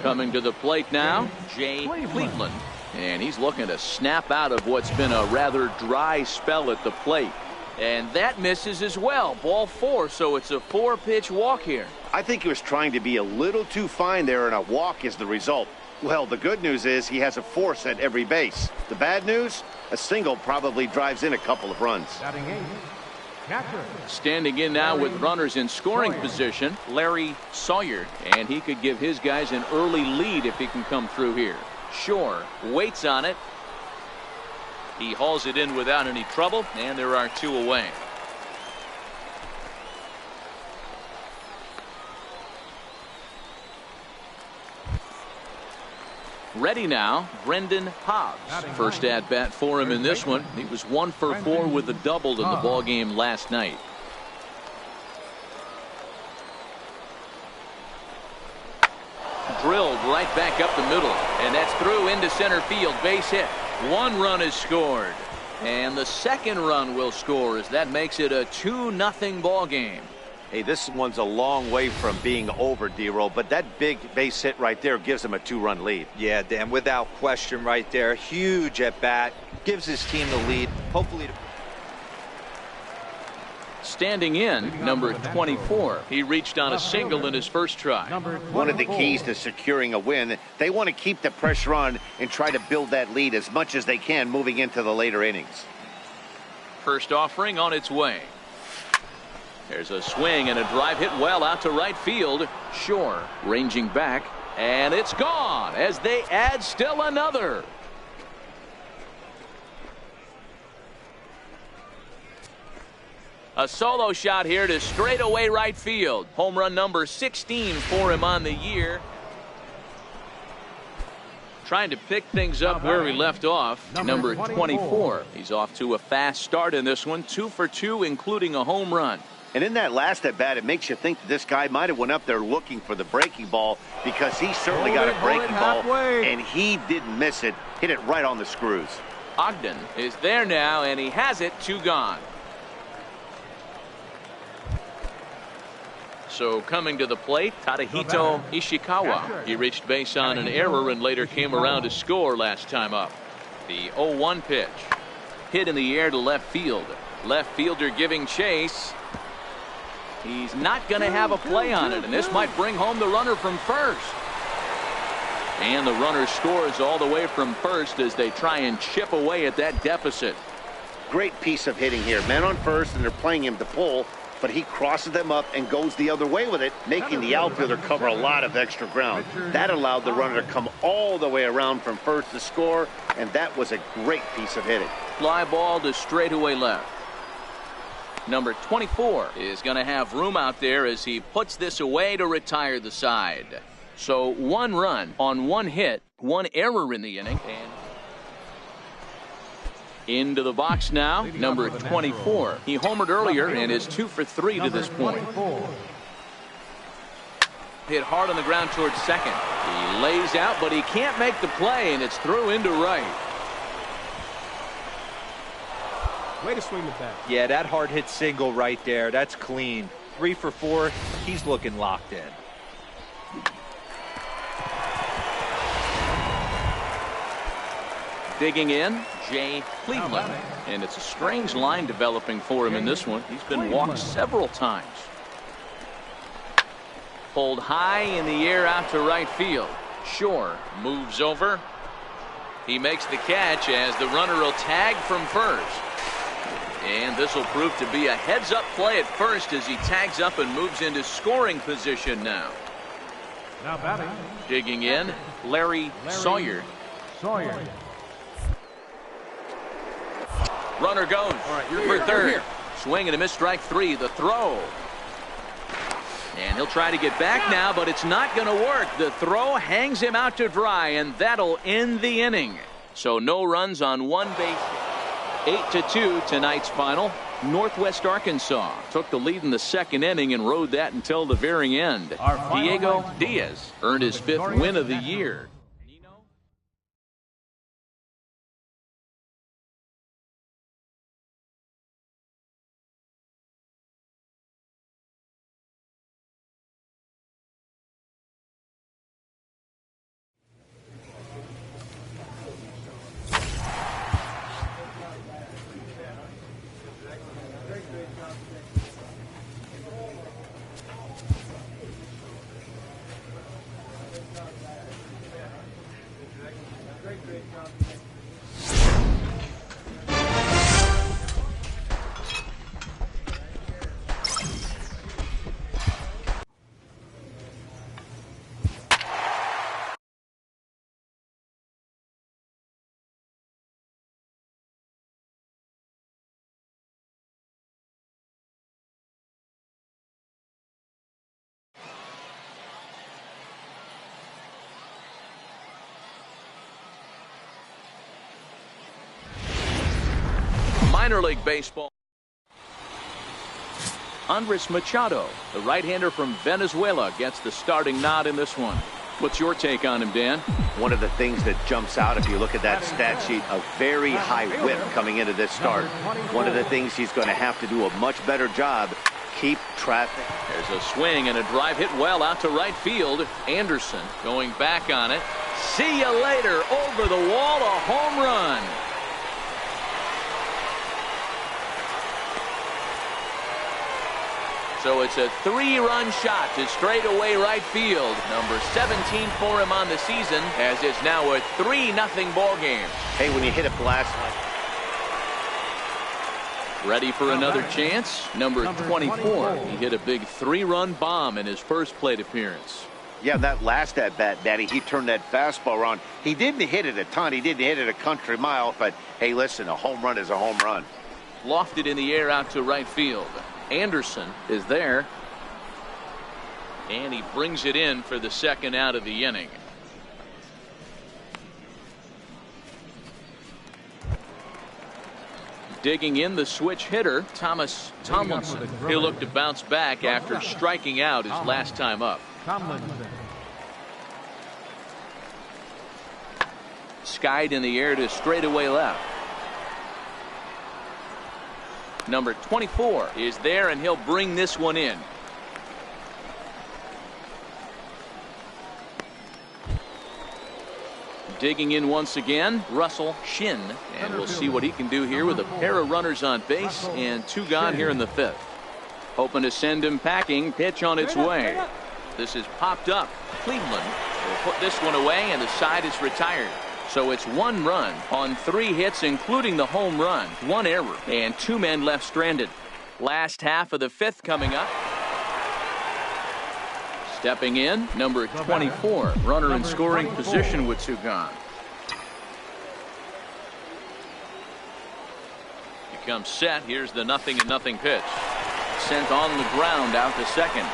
Speaker 1: Coming to the plate now, Jay Cleveland. And he's looking to snap out of what's been a rather dry spell at the plate. And that misses as well. Ball 4, so it's a 4-pitch walk here.
Speaker 2: I think he was trying to be a little too fine there, and a walk is the result. Well, the good news is he has a force at every base. The bad news, a single probably drives in a couple of runs.
Speaker 1: Standing in now with runners in scoring position, Larry Sawyer. And he could give his guys an early lead if he can come through here. Shore waits on it. He hauls it in without any trouble, and there are 2 away. Ready now, Brendan Hobbs. First at bat for him in this one. He was 1 for 4 with a double in the ball game last night. Drilled right back up the middle, and that's through into center field. Base hit. 1 run is scored, and the second run will score as that makes it a 2-0 ball game.
Speaker 2: Hey, this one's a long way from being over, Dero, but that big base hit right there gives him a 2-run lead.
Speaker 4: Yeah, Dan, without question right there. Huge at bat. Gives his team the lead. Hopefully.
Speaker 1: Standing in, number 24. He reached on a single in his first try.
Speaker 2: One of the keys to securing a win, they want to keep the pressure on and try to build that lead as much as they can moving into the later innings.
Speaker 1: First offering on its way. There's a swing and a drive hit well out to right field. Shore ranging back, and it's gone as they add still another. A solo shot here to straightaway right field. Home run number 16 for him on the year. Trying to pick things up where we left off. Number 24. He's off to a fast start in this one. 2 for 2, including a home run.
Speaker 2: And in that last at bat, it makes you think that this guy might have went up there looking for the breaking ball, because he certainly got a breaking ball, and he didn't miss it. Hit it right on the screws.
Speaker 1: Ogden is there now, and he has it. 2 gone. So coming to the plate, Tadahito Ishikawa. He reached base on an error and later came around to score last time up. The 0-1 pitch. Hit in the air to left field. Left fielder giving chase. He's not going to have a play on it, and this might bring home the runner from first. And the runner scores all the way from first as they try and chip away at that deficit.
Speaker 2: Great piece of hitting here. Man on first, and they're playing him to pull, but he crosses them up and goes the other way with it, making the outfielder cover a lot of extra ground. That allowed the runner to come all the way around from first to score, and that was a great piece of hitting.
Speaker 1: Fly ball to straightaway left. Number 24 is going to have room out there as he puts this away to retire the side. So 1 run on 1 hit, 1 error in the inning. And into the box now, number 24. He homered earlier and is 2 for 3 to this point. Hit hard on the ground towards second. He lays out, but he can't make the play, and it's through into right.
Speaker 6: Way to swing the bat.
Speaker 4: Yeah, that hard hit single right there. That's clean. 3 for 4. He's looking locked in.
Speaker 1: Digging in, Jay Cleveland. And it's a strange line developing for him in this one. He's been walked several times. Pulled high in the air out to right field. Shore moves over. He makes the catch as the runner will tag from first. And this will prove to be a heads-up play at first as he tags up and moves into scoring position now.
Speaker 3: Now batting.
Speaker 1: Digging in, Larry Sawyer. Runner goes. You're for third. Swing and a miss, strike three. The throw. And he'll try to get back now, but it's not going to work. The throw hangs him out to dry, and that'll end the inning. So no runs on one base. 8-2 tonight's final. Northwest Arkansas took the lead in the second inning and rode that until the very end. Diego Diaz earned his 5th win of the year. Minor League Baseball. Andres Machado, the right-hander from Venezuela, gets the starting nod in this one. What's your take on him, Dan?
Speaker 2: One of the things that jumps out, if you look at that stat sheet, a very high whip coming into this start. One of the things he's going to have to do a much better job, keep traffic.
Speaker 1: There's a swing and a drive hit well out to right field. Anderson going back on it. See you later. Over the wall, a home run. So it's a 3-run shot to straightaway right field. Number 17 for him on the season, as it's now a 3-0 ball game.
Speaker 2: Hey, when you hit a blast
Speaker 1: ready for another chance. Number 24. He hit a big 3-run bomb in his first plate appearance.
Speaker 2: Yeah, that last at-bat, Daddy, he turned that fastball around. He didn't hit it a ton. He didn't hit it a country mile. But, hey, listen, a home run is a home run.
Speaker 1: Lofted in the air out to right field. Anderson is there. And he brings it in for the second out of the inning. Digging in the switch hitter, Thomas Tomlinson. He'll look to bounce back after striking out his last time up. Skied in the air to straightaway left. Number 24 is there, and he'll bring this one in. Digging in once again, Russell Shin, and we'll see what he can do here with a pair of runners on base and 2 gone here in the 5th. Hoping to send him packing. Pitch on its way. This is popped up. Cleveland will put this one away, and the side is retired. So it's 1 run on 3 hits, including the home run, 1 error, and 2 men left stranded. Last half of the 5th coming up. Stepping in, number 24, runner in scoring position with 2 gone. He comes set. Here's the 0-0 pitch. Sent on the ground out to second.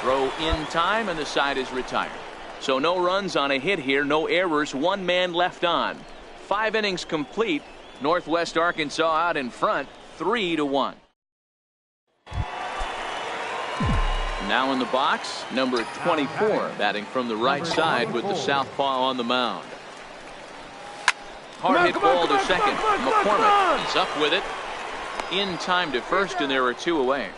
Speaker 1: Throw in time, and the side is retired. So no runs on a hit here, no errors, 1 man left on. 5 innings complete. Northwest Arkansas out in front, 3-1. Now in the box, number 24, batting from the right side with the southpaw on the mound. Hard hit ball to second. McCormick is up with it. In time to first, and there are 2 away.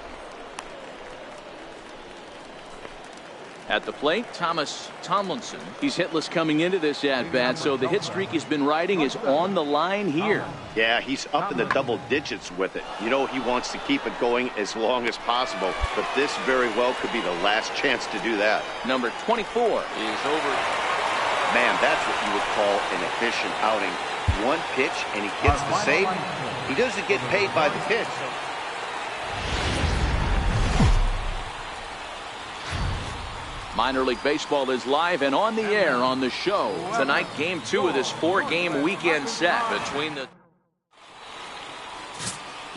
Speaker 1: At the plate, Thomas Tomlinson. He's hitless coming into this at-bat, so the hit streak he's been riding is on the line here.
Speaker 2: Yeah, he's up in the double digits with it. You know, he wants to keep it going as long as possible, but this very well could be the last chance to do that.
Speaker 1: Number 24 is over.
Speaker 2: Man, that's what you would call an efficient outing. 1 pitch, and he gets the save. He doesn't get paid by the pitch.
Speaker 1: Minor League Baseball is live and on the air on the show. Tonight, game 2 of this 4-game weekend set between the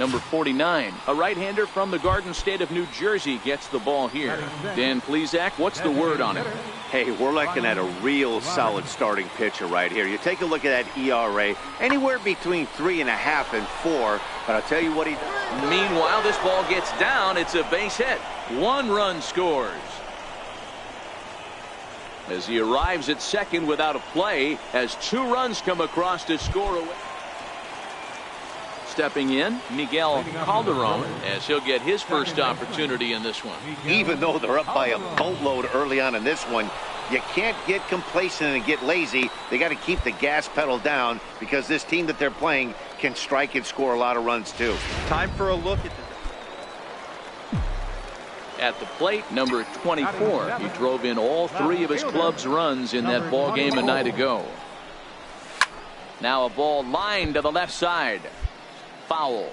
Speaker 1: Number 49, a right-hander from the Garden State of New Jersey, gets the ball here. Dan Plesac, what's the word on it?
Speaker 2: Hey, we're looking at a real solid starting pitcher right here. You take a look at that ERA, anywhere between 3.5 and 4. But I'll tell you what he does.
Speaker 1: Meanwhile, this ball gets down. It's a base hit. 1 run scores. As he arrives at second without a play, as 2 runs come across to score away. Stepping in, Miguel Calderon, as he'll get his first opportunity in this one.
Speaker 2: Even though they're up by a boatload early on in this one, you can't get complacent and get lazy. They got to keep the gas pedal down because this team that they're playing can strike and score a lot of runs too.
Speaker 4: Time for a look
Speaker 1: at the plate, number 24. He drove in all 3 of his club's runs in that ball game a night ago. Now a ball lined to the left side. Foul.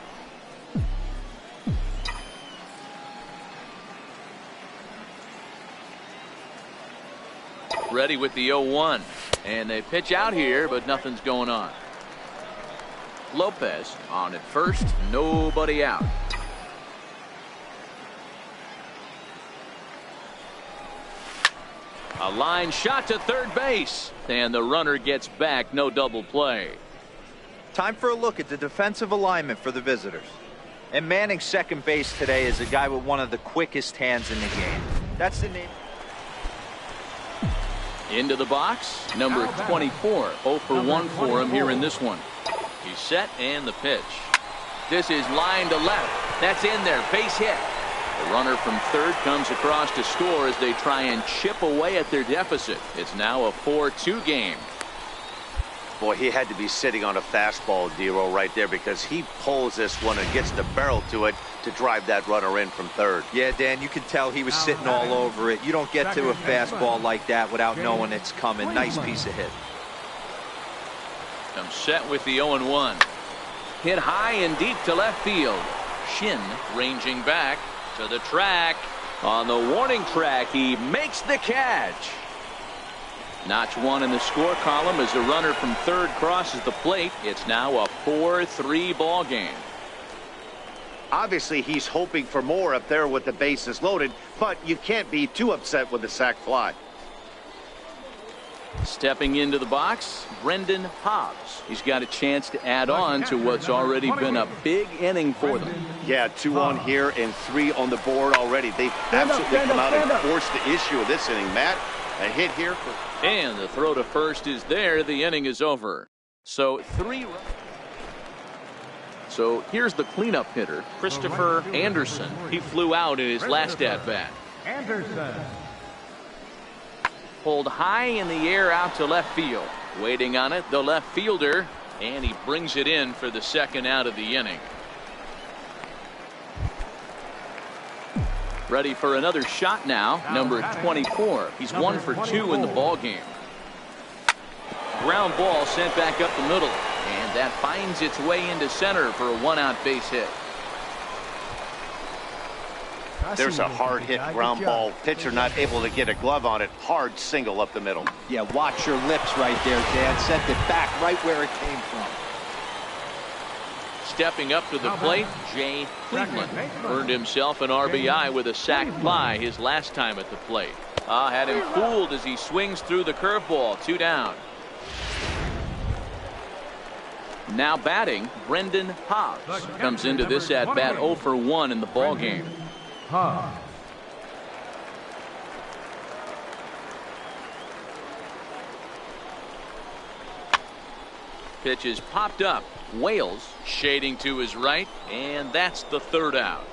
Speaker 1: Ready with the 0-1. And they pitch out here, but nothing's going on. Lopez on at first, nobody out. A line shot to third base, and the runner gets back, no double play.
Speaker 4: Time for a look at the defensive alignment for the visitors. And manning second base today is a guy with one of the quickest hands in the game. That's the name.
Speaker 1: Into the box, number 24. 0 for 1 for him here in this one. He's set, and the pitch. This is line to left. That's in there, base hit. The runner from third comes across to score as they try and chip away at their deficit. It's now a 4-2 game.
Speaker 2: Boy, he had to be sitting on a fastball, Dero, right there, because he pulls this one and gets the barrel to it to drive that runner in from third.
Speaker 4: Yeah, Dan, you can tell he was sitting all over it. You don't get to a fastball like that without knowing it's coming. Nice piece of hit.
Speaker 1: I'm set with the 0-1. Hit high and deep to left field. Shin ranging back to the track. On the warning track, he makes the catch. Notch 1 in the score column as the runner from third crosses the plate. It's now a 4-3 ball game.
Speaker 2: Obviously, he's hoping for more up there with the bases loaded, but you can't be too upset with the sac fly.
Speaker 1: Stepping into the box, Brendan Hobbs. He's got a chance to add on to what's already been a big inning for them.
Speaker 2: Yeah, 2 on here and 3 on the board already. They've absolutely come out and forced the issue of this inning, Matt. A hit here.
Speaker 1: And the throw to first is there. The inning is over. So here's the cleanup hitter, Christopher Anderson. He flew out in his last at-bat.
Speaker 3: Anderson.
Speaker 1: Pulled high in the air out to left field. Waiting on it, the left fielder, and he brings it in for the second out of the inning. Ready for another shot now, number 24. He's 1 for 2 in the ball game. Ground ball sent back up the middle, and that finds its way into center for a 1-out base hit.
Speaker 2: There's a hard hit ground ball. Pitcher not able to get a glove on it. Hard single up the middle.
Speaker 4: Yeah, watch your lips right there, Dan. Sent it back right where it came from.
Speaker 1: Stepping up to the plate, Jay Cleveland earned himself an RBI with a sac fly his last time at the plate. Had him fooled as he swings through the curveball. 2 down. Now batting, Brendan Hobbs comes into this at bat 0 for 1 in the ball game. Pitch is popped up. Wales shading to his right, and that's the 3rd out.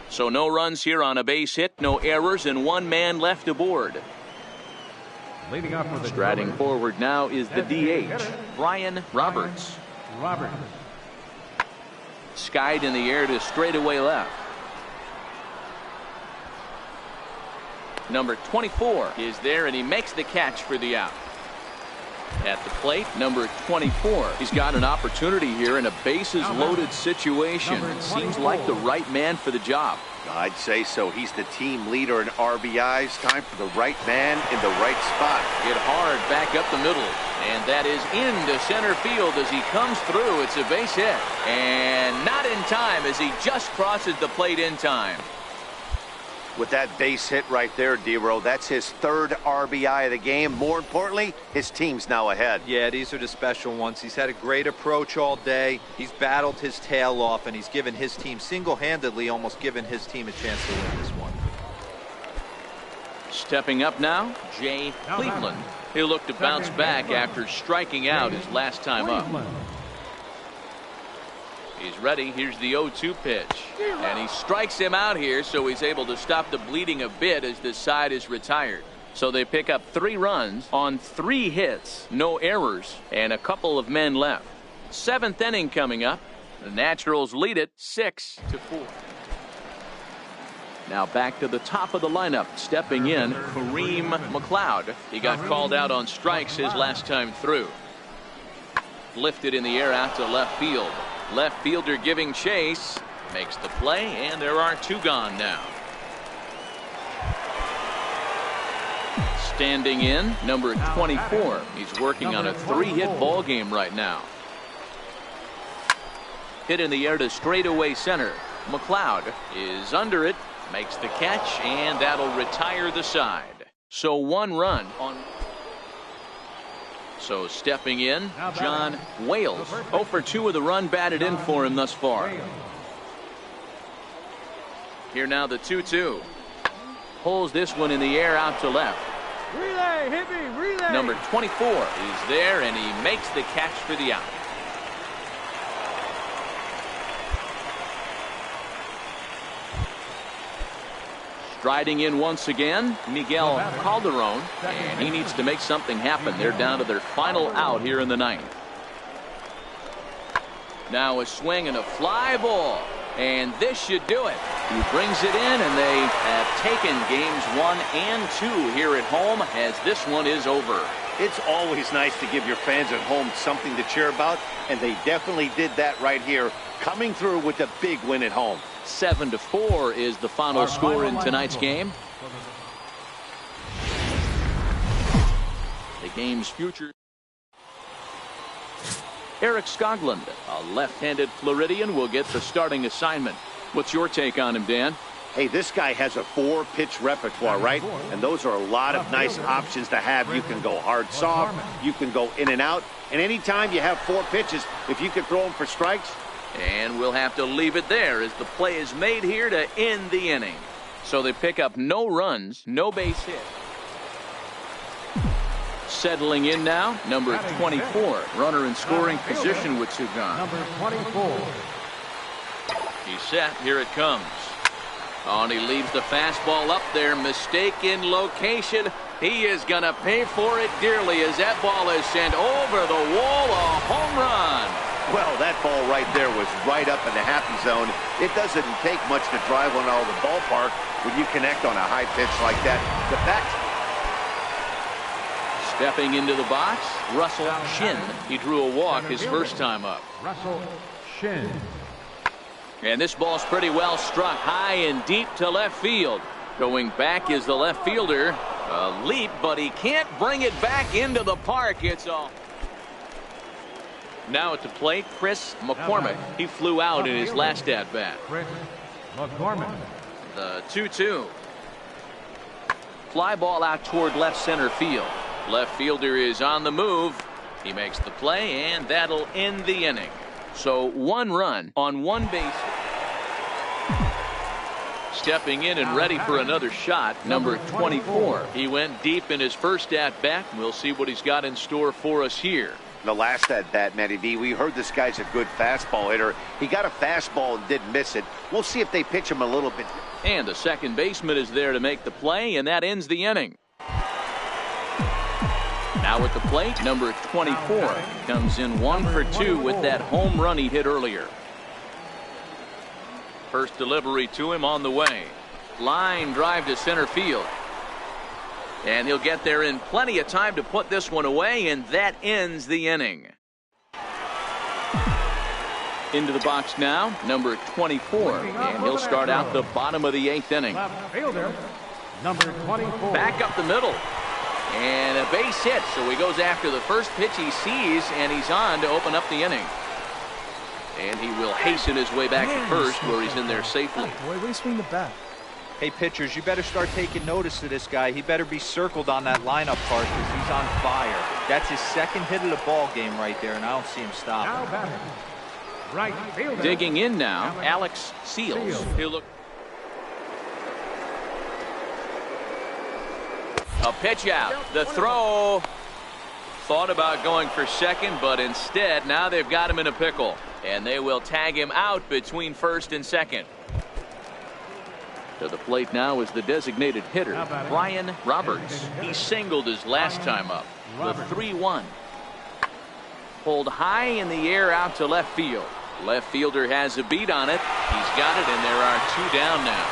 Speaker 1: So no runs here on a base hit, no errors, and 1 man left aboard.
Speaker 3: Leading up for the
Speaker 1: Striding forward now is the DH, Brian Roberts. Skied in the air to straightaway left. Number 24 is there, and he makes the catch for the out. At the plate, number 24. He's got an opportunity here in a bases-loaded situation. It seems like the right man for the job.
Speaker 2: I'd say so. He's the team leader in RBIs. Time for the right man in the right spot.
Speaker 1: Hit hard back up the middle. And that is into center field as he comes through. It's a base hit. And not in time as he just crosses the plate in time.
Speaker 2: With that base hit right there, D-Row, that's his third RBI of the game. More importantly, his team's now ahead.
Speaker 4: Yeah, these are the special ones. He's had a great approach all day. He's battled his tail off, and he's given his team single-handedly, almost given his team a chance to win this one.
Speaker 1: Stepping up now, Jay Cleveland. He'll look to bounce back after striking out his last time up. He's ready. Here's the 0-2 pitch. And he strikes him out here, so he's able to stop the bleeding a bit as the side is retired. So they pick up 3 runs on 3 hits, no errors, and a couple of men left. 7th inning coming up. The Naturals lead it 6-4. Now back to the top of the lineup. Stepping in, Kareem McLeod. He got called out on strikes his last time through. Lifted in the air out to left field. Left fielder giving chase. Makes the play, and there are 2 gone now. Standing in, number 24. He's working on a 3-hit ball game right now. Hit in the air to straightaway center. McLeod is under it. Makes the catch, and that'll retire the side. So 1 run on. So stepping in, John Wales. 0 for 2 with a run batted in for him thus far. Here now the 2-2. Pulls this one in the air out to left.
Speaker 6: Relay, hit me, relay.
Speaker 1: Number 24 is there, and he makes the catch for the out. Striding in once again, Miguel Calderon, and he needs to make something happen. They're down to their final out here in the 9th. Now a swing and a fly ball, and this should do it. He brings it in, and they have taken games 1 and 2 here at home as this one is over.
Speaker 2: It's always nice to give your fans at home something to cheer about, and they definitely did that right here, coming through with a big win at home.
Speaker 1: 7-4 is the final score in tonight's game. The game's future. Eric Skoglund, a left-handed Floridian, will get the starting assignment. What's your take on him, Dan?
Speaker 2: Hey, this guy has a 4-pitch repertoire, right? And those are a lot of nice options to have. You can go hard, soft, you can go in and out. And anytime you have 4 pitches, if you can throw them for strikes.
Speaker 1: And we'll have to leave it there as the play is made here to end the inning. So they pick up no runs, no base hit. Settling in now, number 24, runner in scoring position with 2 gone.
Speaker 3: Number 24.
Speaker 1: He's set, here it comes. Oh, and he leaves the fastball up there, mistaken location. He is going to pay for it dearly as that ball is sent over the wall, a home run.
Speaker 2: Well, that ball right there was right up in the happy zone. It doesn't take much to drive one out of the ballpark when you connect on a high pitch like that. The back.
Speaker 1: Stepping into the box, Russell Shin. He drew a walk his first time up.
Speaker 3: Russell Shin.
Speaker 1: And this ball's pretty well struck high and deep to left field. Going back is the left fielder. A leap, but he can't bring it back into the park. It's all. Now at the plate, Chris McCormick. He flew out in his last at-bat.
Speaker 3: Chris McCormick.
Speaker 1: The 2-2. Fly ball out toward left center field. Left fielder is on the move. He makes the play, and that'll end the inning. So 1 run on 1 base. Stepping in and ready for another shot, number 24. He went deep in his first at-bat. We'll see what he's got in store for us here.
Speaker 2: The last at-bat, Matty V, we heard this guy's a good fastball hitter. He got a fastball and didn't miss it. We'll see if they pitch him a little bit.
Speaker 1: And the second baseman is there to make the play, and that ends the inning. Now at the plate, number 24 comes in 1 for 2 with that home run he hit earlier. First delivery to him on the way. Line drive to center field. And he'll get there in plenty of time to put this one away, and that ends the inning. Into the box now, number 24, and he'll start out the bottom of the 8th inning.
Speaker 3: Left fielder, number 24.
Speaker 1: Back up the middle. And a base hit, so he goes after the first pitch he sees, and he's on to open up the inning. And he will hasten his way back to first, where he's in there safely.
Speaker 6: Boy, way to swing the bat.
Speaker 4: Hey, pitchers, you better start taking notice of this guy. He better be circled on that lineup card because he's on fire. That's his second hit of the ball game right there, and I don't see him stopping.
Speaker 3: Now batting. Right fielder.
Speaker 1: Digging in now, Alex Seals. He'll look. A pitch out. The throw. Thought about going for second, but instead, now they've got him in a pickle. And they will tag him out between first and second. To the plate now is the designated hitter, Brian Roberts. He singled his last time up. The 3-1. Pulled high in the air out to left field. Left fielder has a beat on it. He's got it, and there are 2 down now.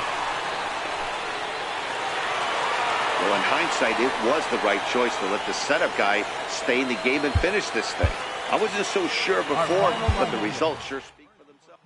Speaker 2: Well, in hindsight, it was the right choice to let the setup guy stay in the game and finish this thing. I wasn't so sure before, but the results sure speak for themselves.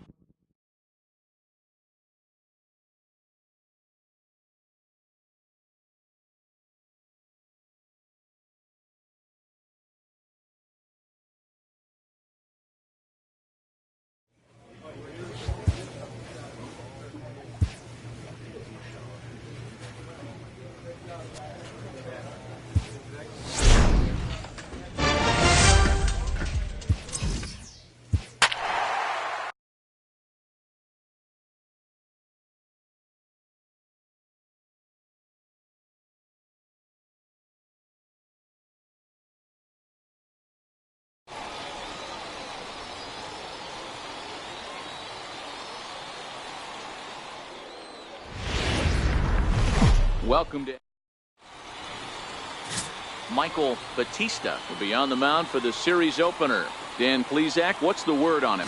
Speaker 1: Welcome to Michael Batista will be on the mound for the series opener. Dan Plesac, what's the word on him?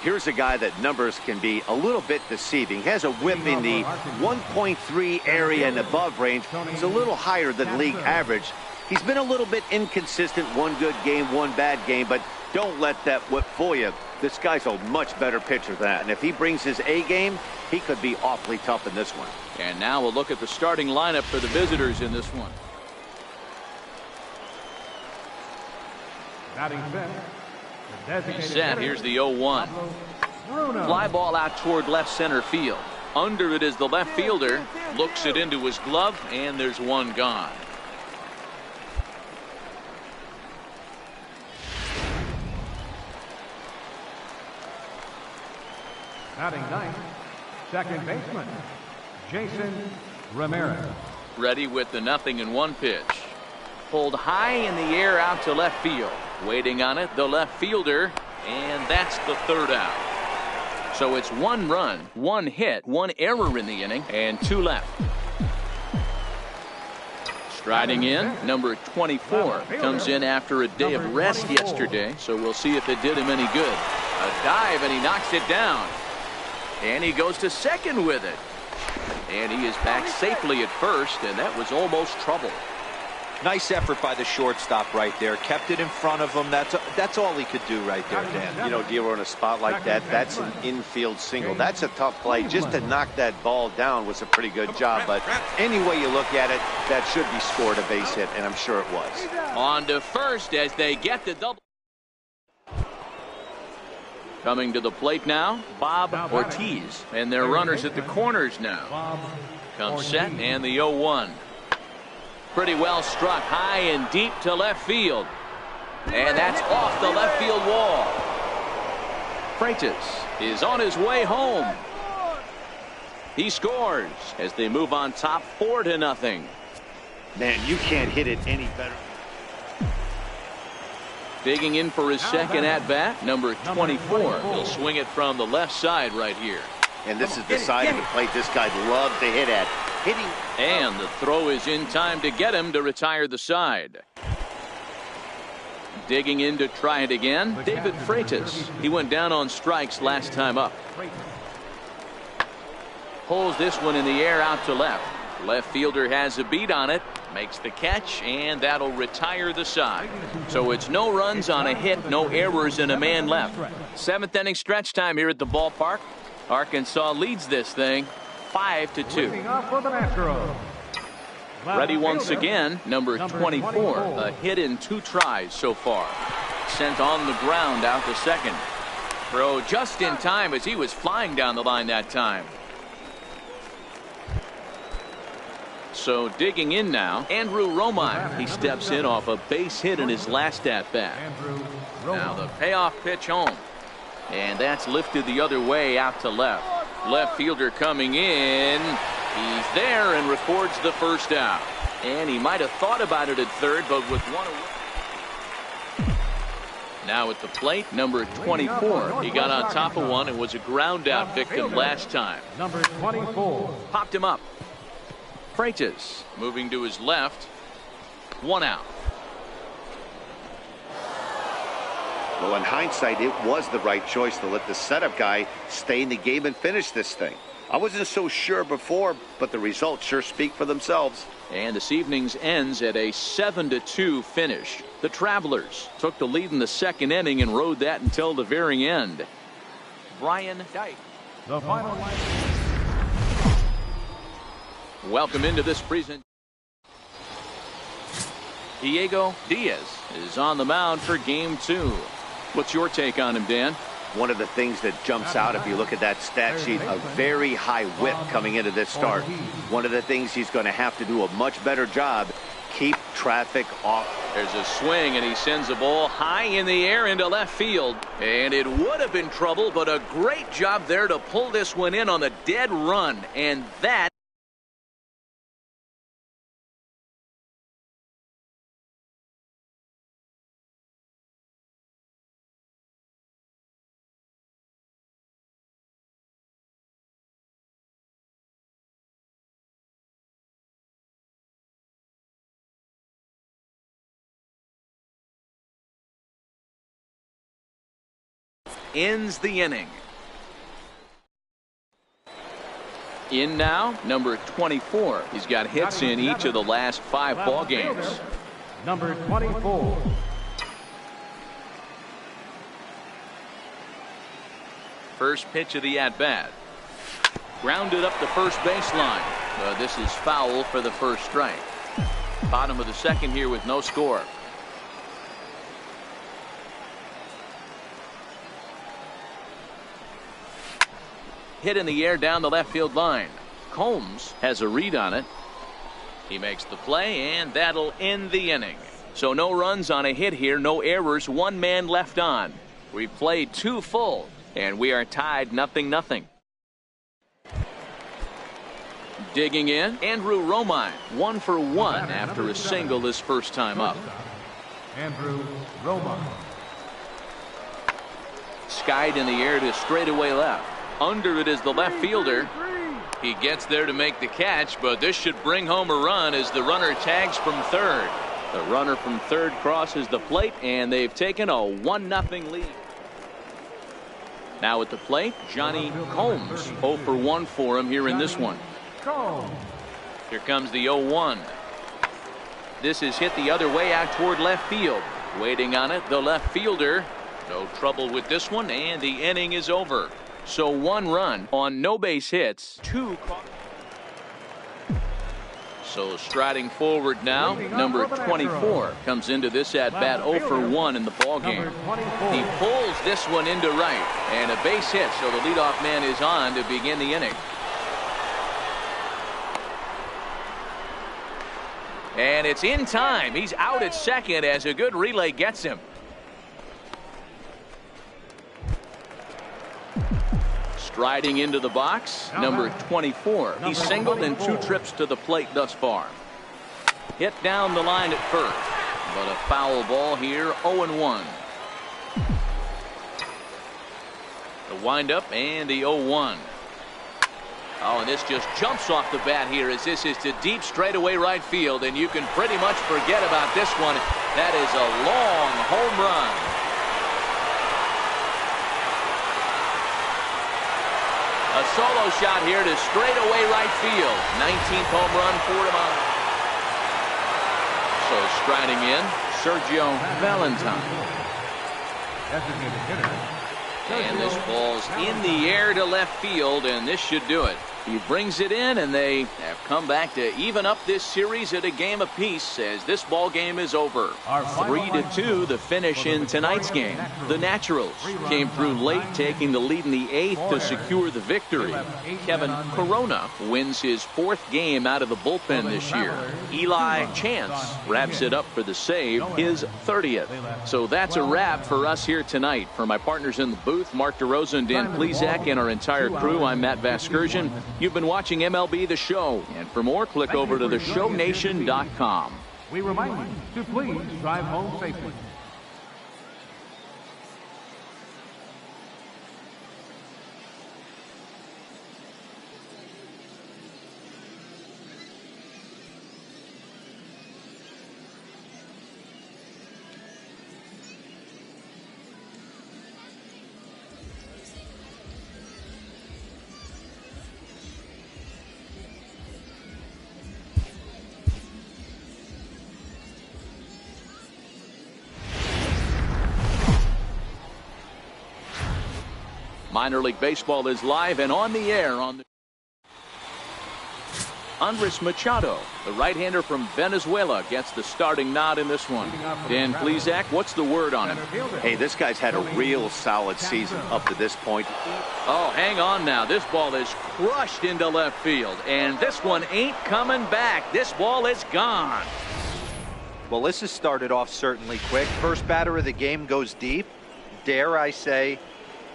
Speaker 2: Here's a guy that numbers can be a little bit deceiving. Has a whip in the 1.3 area and above range. He's a little higher than league average. He's been a little bit inconsistent. One good game, one bad game, but don't let that whip fool you. This guy's a much better pitcher than that. And if he brings his A game, he could be awfully tough in this one.
Speaker 1: And now we'll look at the starting lineup for the visitors in this one.
Speaker 3: Batting fifth.
Speaker 1: He's set. Here's the 0-1. Fly ball out toward left center field. Under it is the left fielder. Looks it into his glove, and there's one gone.
Speaker 3: Batting ninth, second baseman, Jason Ramirez.
Speaker 1: Ready with the 0-1 pitch. Pulled high in the air out to left field. Waiting on it, the left fielder, and that's the 3rd out. So it's 1 run, 1 hit, 1 error in the inning, and 2 left. Striding in, number 24 comes in after a day of rest yesterday, so we'll see if it did him any good. A dive, and he knocks it down. And he goes to second with it. And he is back safely at first, and that was almost trouble.
Speaker 4: Nice effort by the shortstop right there. Kept it in front of him. That's all he could do right there, Dan.
Speaker 2: You know, Dealer, in a spot like that, that's an infield single. That's a tough play. Just to knock that ball down was a pretty good job. But any way you look at it, that should be scored a base hit, and I'm sure it was.
Speaker 1: On to first as they get the double. Coming to the plate now, Bob Ortiz. And their runners at the corners now. Comes set, and the 0-1. Pretty well struck high and deep to left field. And that's off the left field wall. Freitas is on his way home. He scores as they move on top 4-0.
Speaker 2: Man, you can't hit it any better.
Speaker 1: Digging in for his second at-bat, number 24. He'll swing it from the left side right here.
Speaker 2: And this is the side of the plate this guy loved to hit at. Hitting.
Speaker 1: And the throw is in time to get him to retire the side. Digging in to try it again, David Freitas. He went down on strikes last time up. Pulls this one in the air out to left. Left fielder has a beat on it, Makes the catch, and that'll retire the side. So it's no runs on a hit, no errors, and a man left. 7th inning stretch time here at the ballpark. Arkansas leads this thing 5-2. Ready once again, number 24. A hit in 2 tries so far. Sent on the ground out to second. Throw just in time as he was flying down the line that time. So digging in now, Andrew Romine. He steps in off a base hit in his last at-bat. Now the payoff pitch home. And that's lifted the other way out to left. Left fielder coming in. He's there and records the first out. And he might have thought about it at third, but with one away. Now at the plate, number 24. He got on top of one and was a ground out victim last time.
Speaker 3: Number 24.
Speaker 1: Popped him up. Freitas moving to his left. 1 out.
Speaker 2: Well, in hindsight, it was the right choice to let the setup guy stay in the game and finish this thing. I wasn't so sure before, but the results sure speak for themselves.
Speaker 1: And this evening's ends at a 7-2 finish. The Travelers took the lead in the 2nd inning and rode that until the very end. Brian Dyke.
Speaker 3: The final line.
Speaker 1: Welcome into this presentation. Diego Diaz is on the mound for game 2. What's your take on him, Dan?
Speaker 2: One of the things that jumps out if you look at that stat sheet, a very high whip coming into this start. One of the things he's going to have to do a much better job, keep traffic off.
Speaker 1: There's a swing, and he sends the ball high in the air into left field. And it would have been trouble, but a great job there to pull this one in on the dead run. And that ends the inning. In now, number 24. He's got hits in each of the last 5 ball games.
Speaker 3: Number 24.
Speaker 1: First pitch of the at-bat. Grounded up the first baseline. This is foul for the first strike. Bottom of the 2nd here with no score. Hit in the air down the left field line. Combs has a read on it. He makes the play, and that'll end the inning. So no runs on a hit here, no errors, 1 man left on. We played 2 full, and we are tied 0-0. Digging in, Andrew Romine, 1 for 1 after a single his first time up.
Speaker 3: Andrew Romine.
Speaker 1: Skied in the air to straightaway left. Under it is the left fielder. He gets there to make the catch, but this should bring home a run as the runner tags from third. The runner from third crosses the plate, and they've taken a 1-0 lead. Now at the plate, Johnny Combs. 0 for 1 for him here in this one. Here comes the 0-1. This is hit the other way out toward left field. Waiting on it, the left fielder. No trouble with this one, and the inning is over. So 1 run on no base hits, 2. So striding forward now, number 24 comes into this at bat 0 for 1 in the ball game. He pulls this one into right, and a base hit, so the leadoff man is on to begin the inning. And it's in time. He's out at second as a good relay gets him. Striding into the box, number 24. He's singled in 2 trips to the plate thus far. Hit down the line at first, but a foul ball here, 0-1. The windup and the 0-1. Oh, and this just jumps off the bat here as this is to deep straightaway right field, and you can pretty much forget about this one. That is a long home run. A solo shot here to straightaway right field. 19th home run for him. So striding in, Sergio Valentine.
Speaker 3: Designated hitter.
Speaker 1: And this ball's in the air to left field, and this should do it. He brings it in, and they have come back to even up this series at a game apiece as this ball game is over. 3-2 the finish in tonight's game. The Naturals came through late, taking the lead in the 8th to secure the victory. Kevin Corona wins his 4th game out of the bullpen this year. Eli Chance wraps it up for the save, his 30th. So that's a wrap for us here tonight. For my partners in the booth, Mark DeRosa and Dan Plesac, and our entire crew, I'm Matt Vasgersian. You've been watching MLB The Show, and for more, click over to theshownation.com.
Speaker 3: We remind you to please drive home safely.
Speaker 1: Minor League Baseball is live and on the air on the Andres Machado, the right-hander from Venezuela, gets the starting nod in this one. Dan Plesac, what's the word on him?
Speaker 2: Hey, this guy's had a real solid season up to this point.
Speaker 1: Oh, hang on now. This ball is crushed into left field, and this one ain't coming back. This ball is gone.
Speaker 4: Well, this has started off certainly quick. First batter of the game goes deep. Dare I say,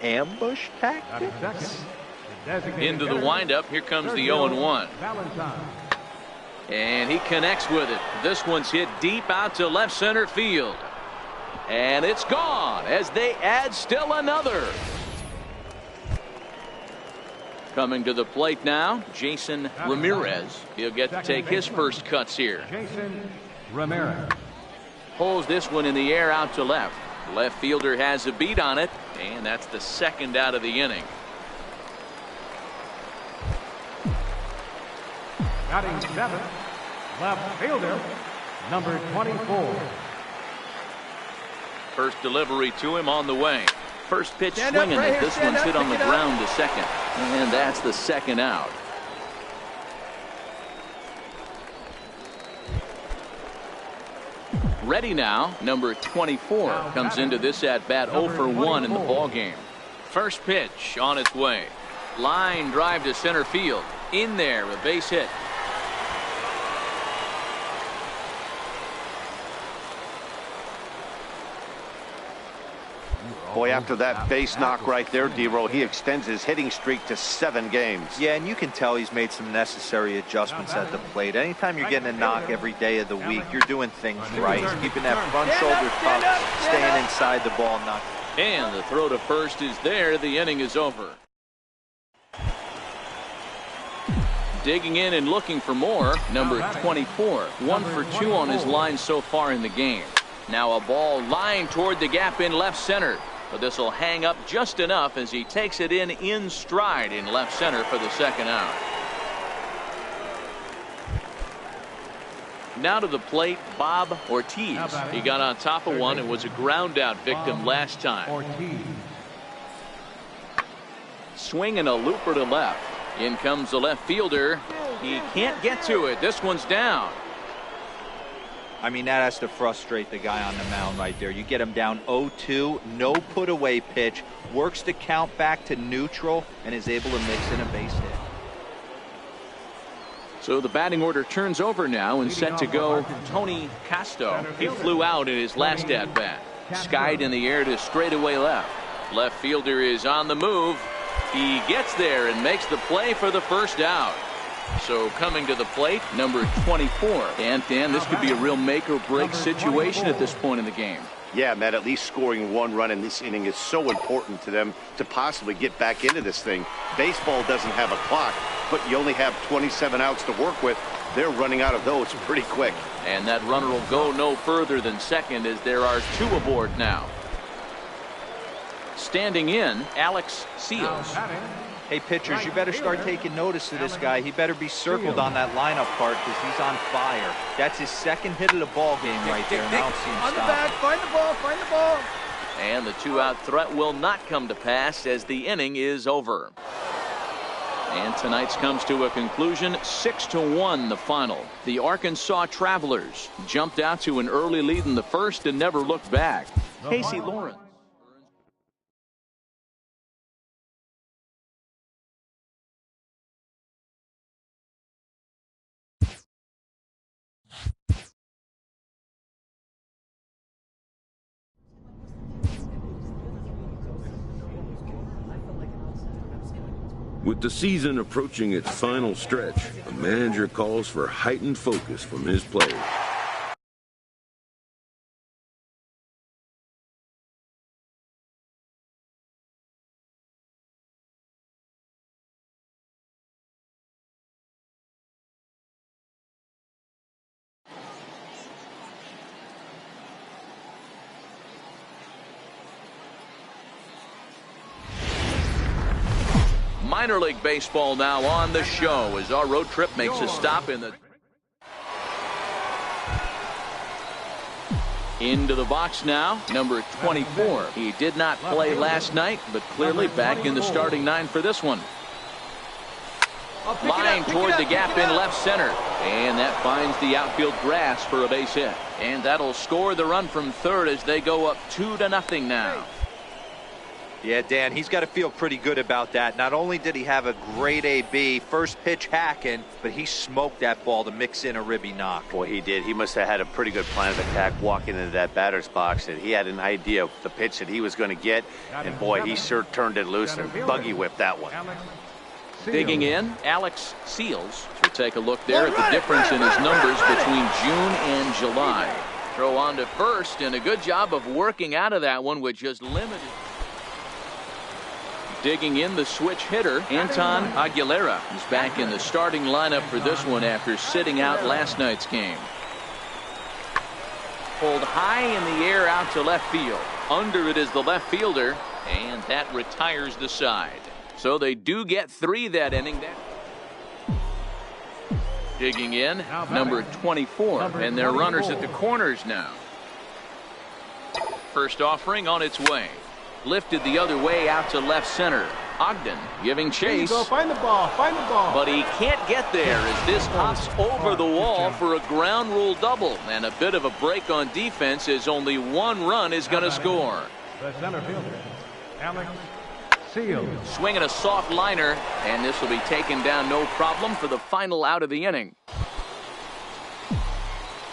Speaker 4: ambush tactics?
Speaker 1: Into the windup. Here comes the 0-1. And he connects with it. This one's hit deep out to left center field. And it's gone as they add still another. Coming to the plate now, Jason Ramirez. He'll get to take his first cuts here.
Speaker 3: Jason Ramirez.
Speaker 1: Pulls this one in the air out to left. Left fielder has a beat on it, and that's the second out of the inning.
Speaker 3: Batting 7th, left fielder, number 24.
Speaker 1: First delivery to him on the way. First pitch swinging it. This one's hit on the ground to second. And that's the second out. Ready now, number 24 comes into this at-bat 0 for 1 in the ballgame. First pitch on its way. Line drive to center field. In there, a base hit.
Speaker 2: Boy, after that base knock right there, D-Roll, he extends his hitting streak to 7 games.
Speaker 4: Yeah, and you can tell he's made some necessary adjustments at the plate. Anytime you're getting a knock every day of the week, you're doing things right. He's keeping that front shoulder tucked, staying inside the ball, not.
Speaker 1: And the throw to first is there. The inning is over. Digging in and looking for more, number 24. 1 for 2 on his line so far in the game. Now a ball lined toward the gap in left center. But this will hang up just enough as he takes it in stride in left center for the second out. Now to the plate, Bob Ortiz. He got on top of one and was a ground out victim last time. Swing and a looper to left. In comes the left fielder. He can't get to it. This one's down.
Speaker 4: I mean, that has to frustrate the guy on the mound right there. You get him down 0-2, no put away pitch, works the count back to neutral, and is able to mix in a base hit.
Speaker 1: So the batting order turns over now and set to go Tony Casto. He flew out in his last at bat. Skied in the air to straightaway left. Left fielder is on the move. He gets there and makes the play for the first out. So coming to the plate, number 24. And Dan, this could be a real make or break situation at this point in the game.
Speaker 2: Yeah, Matt, at least scoring 1 run in this inning is so important to them to possibly get back into this thing. Baseball doesn't have a clock, but you only have 27 outs to work with. They're running out of those pretty quick.
Speaker 1: And that runner will go no further than second as there are 2 aboard now. Standing in, Alex Seals.
Speaker 4: Hey, pitchers, you better start taking notice of this guy. He better be circled on that lineup card because he's on fire. That's his second hit of the ball game right there, and I don't see him
Speaker 6: On the
Speaker 4: stop.
Speaker 6: back, find the ball, find the ball.
Speaker 1: And the two-out threat will not come to pass as the inning is over. And tonight's comes to a conclusion, 6-1 the final. The Arkansas Travelers jumped out to an early lead in the first and never looked back. Casey Lawrence.
Speaker 5: With the season approaching its final stretch, a manager calls for heightened focus from his players.
Speaker 1: Minor League Baseball now on the show as our road trip makes a stop in the... Into the box now, number 24. He did not play last night, but clearly back in the starting nine for this one. Line toward the gap in left center. And that finds the outfield grass for a base hit. And that'll score the run from third as they go up 2-0 now.
Speaker 4: Yeah, Dan, he's got to feel pretty good about that. Not only did he have a great AB, first pitch hacking, but he smoked that ball to mix in a ribby knock.
Speaker 2: Boy, he did. He must have had a pretty good plan of attack walking into that batter's box. And he had an idea of the pitch that he was going to get. And boy, he sure turned it loose and buggy whipped that one.
Speaker 1: Digging in, Alex Seals. We'll take a look there at the difference in his numbers between June and July. Throw on to first, and a good job of working out of that one with just limited. Digging in, the switch hitter, Anton Aguilera. He's back in the starting lineup for this one after sitting out last night's game. Pulled high in the air out to left field. Under it is the left fielder, and that retires the side. So they do get 3 that inning. Digging in, number 24, and their runners at the corners now. First offering on its way. Lifted the other way out to left center. Ogden giving chase.
Speaker 6: Go, find the ball, find the ball.
Speaker 1: But he can't get there as this hops over the wall for a ground rule double. And a bit of a break on defense as only 1 run is going to score.
Speaker 3: The center fielder, Alex Seals.
Speaker 1: Swinging a soft liner, and this will be taken down no problem for the final out of the inning.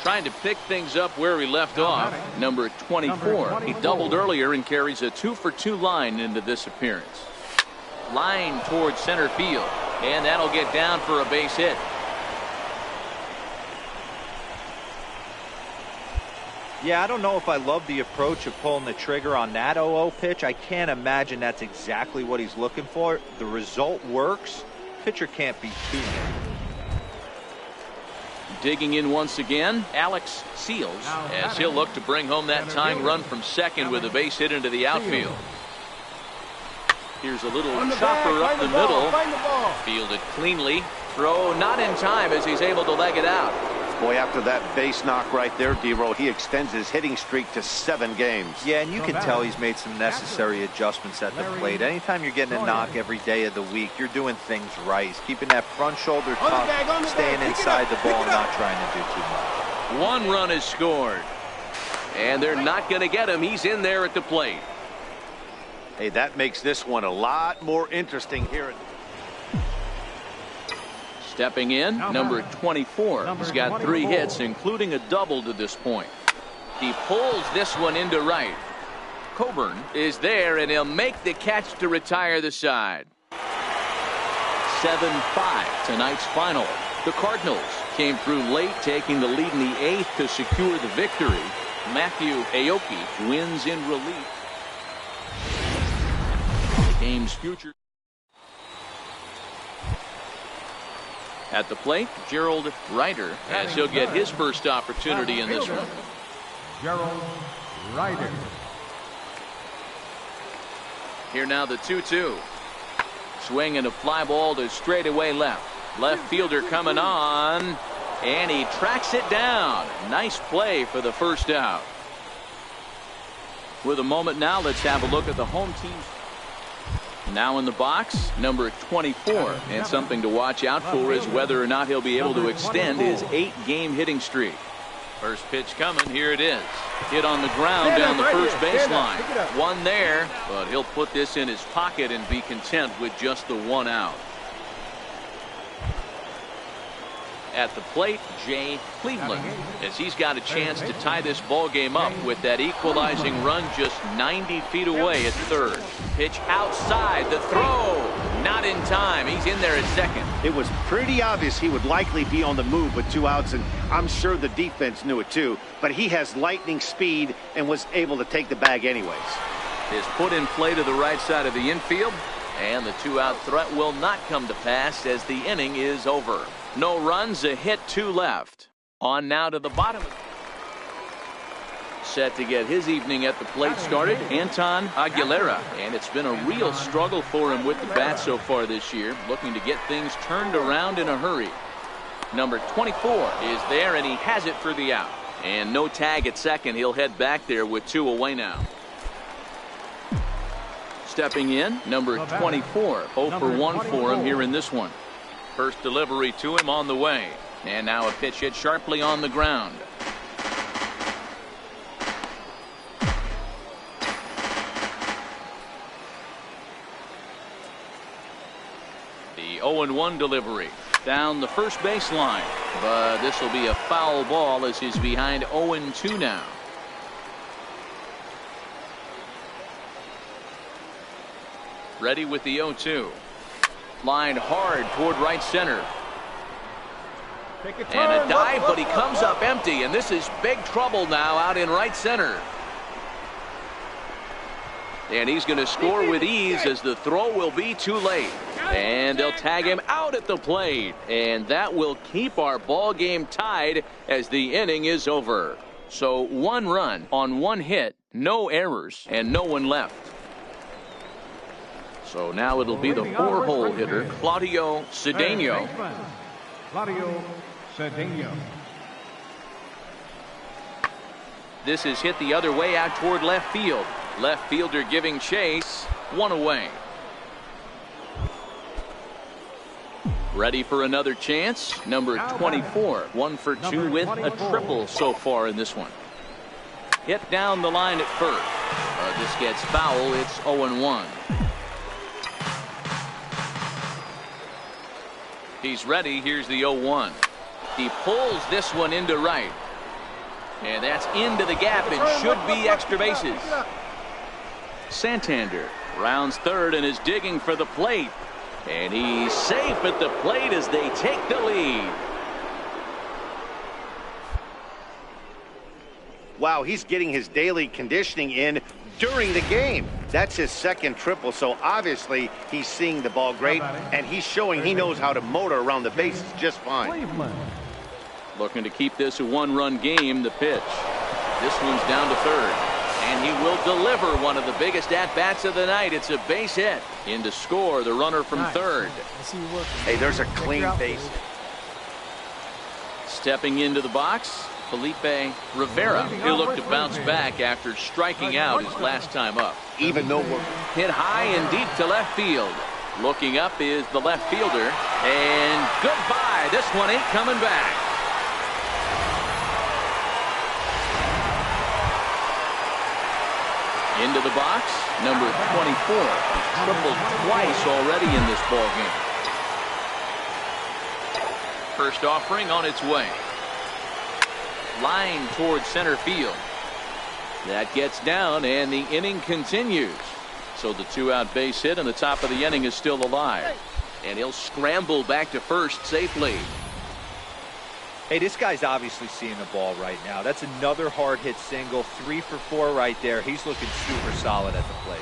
Speaker 1: Trying to pick things up where he left off, number 24. He doubled earlier and carries a 2-for-2 line into this appearance. Line towards center field, and that'll get down for a base hit.
Speaker 4: Yeah, I don't know if I love the approach of pulling the trigger on that 0-0 pitch. I can't imagine that's exactly what he's looking for. The result works. Pitcher can't be too mad.
Speaker 1: Digging in once again, Alex Seals, as he'll look to bring home that tying run from second with a base hit into the outfield. Here's a little chopper up the middle. Fielded cleanly. Throw not in time as he's able to leg it out.
Speaker 2: Boy, after that base knock right there, D-Row, he extends his hitting streak to 7 games.
Speaker 4: Yeah, and you can tell he's made some necessary adjustments at the plate. Anytime you're getting a knock every day of the week, you're doing things right. He's keeping that front shoulder tucked, staying inside the ball, and not trying to do too much.
Speaker 1: 1 run is scored. And they're not going to get him. He's in there at the plate.
Speaker 2: Hey, that makes this one a lot more interesting here.
Speaker 1: Stepping in, number 24. He's got 3 hits, including a double to this point. He pulls this one into right. Coburn is there, and he'll make the catch to retire the side. 7-5, tonight's final. The Cardinals came through late, taking the lead in the 8th to secure the victory. Matthew Aoki wins in relief. The game's future. At the plate, Gerald Ryder, as he'll get his first opportunity in this one.
Speaker 3: Gerald Ryder.
Speaker 1: Here now the 2-2. Swing and a fly ball to straightaway left. Left fielder coming on, and he tracks it down. Nice play for the first out. With a moment now, let's have a look at the home team. Now in the box, number 24. And something to watch out for is whether or not he'll be able to extend his 8-game hitting streak. First pitch coming. Here it is. Hit on the ground down the first baseline. One there, but he'll put this in his pocket and be content with just the one out. At the plate, Jay Cleveland, as he's got a chance to tie this ball game up with that equalizing run just 90 feet away at third. Pitch outside, the throw, not in time. He's in there at second.
Speaker 2: It was pretty obvious he would likely be on the move with 2 outs, and I'm sure the defense knew it too, but he has lightning speed and was able to take the bag anyways.
Speaker 1: Is put in play to the right side of the infield, and the 2-out threat will not come to pass as the inning is over. No runs, a hit, 2 left. On now to the bottom. Set to get his evening at the plate started, Anton Aguilera. And it's been a real struggle for him with the bat so far this year, looking to get things turned around in a hurry. Number 24 is there, and he has it for the out. And no tag at second. He'll head back there with 2 away now. Stepping in, number 24. 0 for 1 for him here in this one. First delivery to him on the way. And now a pitch hit sharply on the ground. The 0-1 delivery down the first baseline. But this will be a foul ball as he's behind 0-2 now. Ready with the 0-2. Lined hard toward right center. And a dive, but he comes up empty, and this is big trouble now out in right center. And he's going to score with ease as the throw will be too late. And they'll tag him out at the plate. And that will keep our ball game tied as the inning is over. So 1 run on 1 hit, no errors, and no one left. So now it'll be the 4-hole hitter, Claudio Cedeno.
Speaker 3: Claudio Cedeno.
Speaker 1: This is hit the other way out toward left field. Left fielder giving chase. 1 away. Ready for another chance. Number 24. 1 for 2 with a triple so far in this one. Hit down the line at first. This gets foul. It's 0-1. He's ready. Here's the 0-1. He pulls this one into right. And that's into the gap. It should be extra bases. Santander rounds third and is digging for the plate. And he's safe at the plate as they take the lead.
Speaker 2: Wow, he's getting his daily conditioning in during the game. That's his second triple, so obviously he's seeing the ball great, and he's showing he knows how to motor around the bases just fine.
Speaker 1: Looking to keep this a 1-run game. The pitch. This one's down to third. And he will deliver one of the biggest at-bats of the night. It's a base hit. In to score the runner from third.
Speaker 2: Hey, there's a clean base.
Speaker 1: Stepping into the box, Felipe Rivera. He'll look to bounce back after striking out his last time up.
Speaker 2: Even though we're
Speaker 1: hit high and deep to left field. Looking up is the left fielder. And goodbye. This one ain't coming back. Into the box, number 24. Tripled twice already in this ball game. First offering on its way. Line towards center field. That gets down, and the inning continues. So the 2-out base hit and the top of the inning is still alive. And he'll scramble back to first safely.
Speaker 4: Hey, this guy's obviously seeing the ball right now. That's another hard hit single. 3 for 4 right there. He's looking super solid at the plate.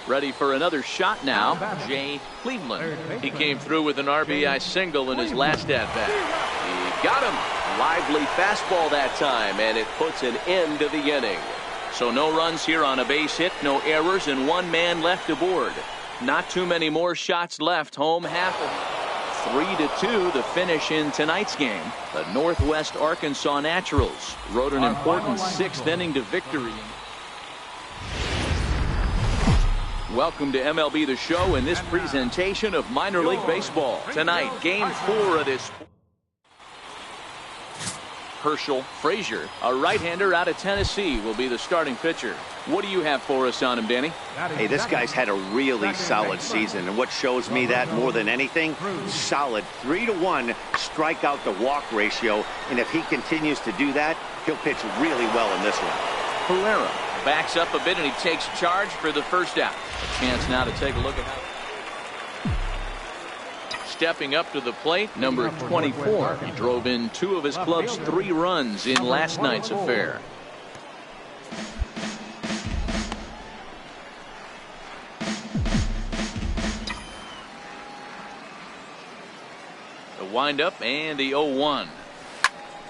Speaker 1: Ready for another shot now, Jay Cleveland. He came through with an RBI single in his last at-bat. He got him. Lively fastball that time, and it puts an end to the inning. So no runs here on a base hit, no errors, and 1 man left aboard. Not too many more shots left. Home half of 3-2 the finish in tonight's game. The Northwest Arkansas Naturals rode an important 6th inning to victory. Welcome to MLB The Show in this presentation of minor league baseball. Tonight, game 4 of this. Herschel Frazier, a right-hander out of Tennessee, will be the starting pitcher. What do you have for us on him, Danny?
Speaker 2: Hey, this guy's had a really solid season, and what shows me that more than anything, solid 3-to-1 strikeout to walk ratio, and if he continues to do that, he'll pitch really well in this one.
Speaker 1: Herrera backs up a bit and he takes charge for the first out. A chance now to take a look at how. Stepping up to the plate, number 24. He drove in 2 of his club's 3 runs in last night's affair. The windup and the 0-1.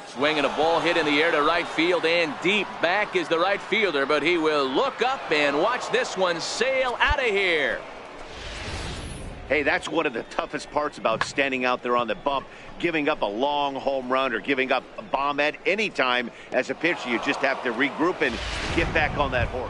Speaker 1: Swinging a ball hit in the air to right field and deep. Back is the right fielder, but he will look up and watch this one sail out of here.
Speaker 2: Hey, that's one of the toughest parts about standing out there on the bump. Giving up a long home run or giving up a bomb at any time as a pitcher. You just have to regroup and get back on that horse.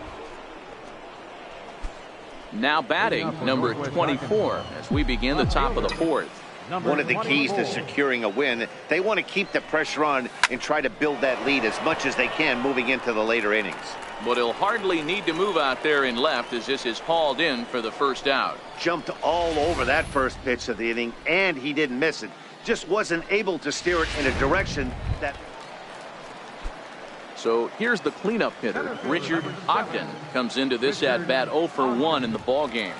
Speaker 1: Now batting, number 24, as we begin the top of the 4th.
Speaker 2: One of the keys to securing a win, they want to keep the pressure on and try to build that lead as much as they can moving into the later innings.
Speaker 1: But he'll hardly need to move out there in left as this is hauled in for the first out.
Speaker 2: Jumped all over that first pitch of the inning, and he didn't miss it. Just wasn't able to steer it in a direction that...
Speaker 1: So here's the cleanup hitter. Richard Ogden comes into this at-bat 0 for 1 in the ball game.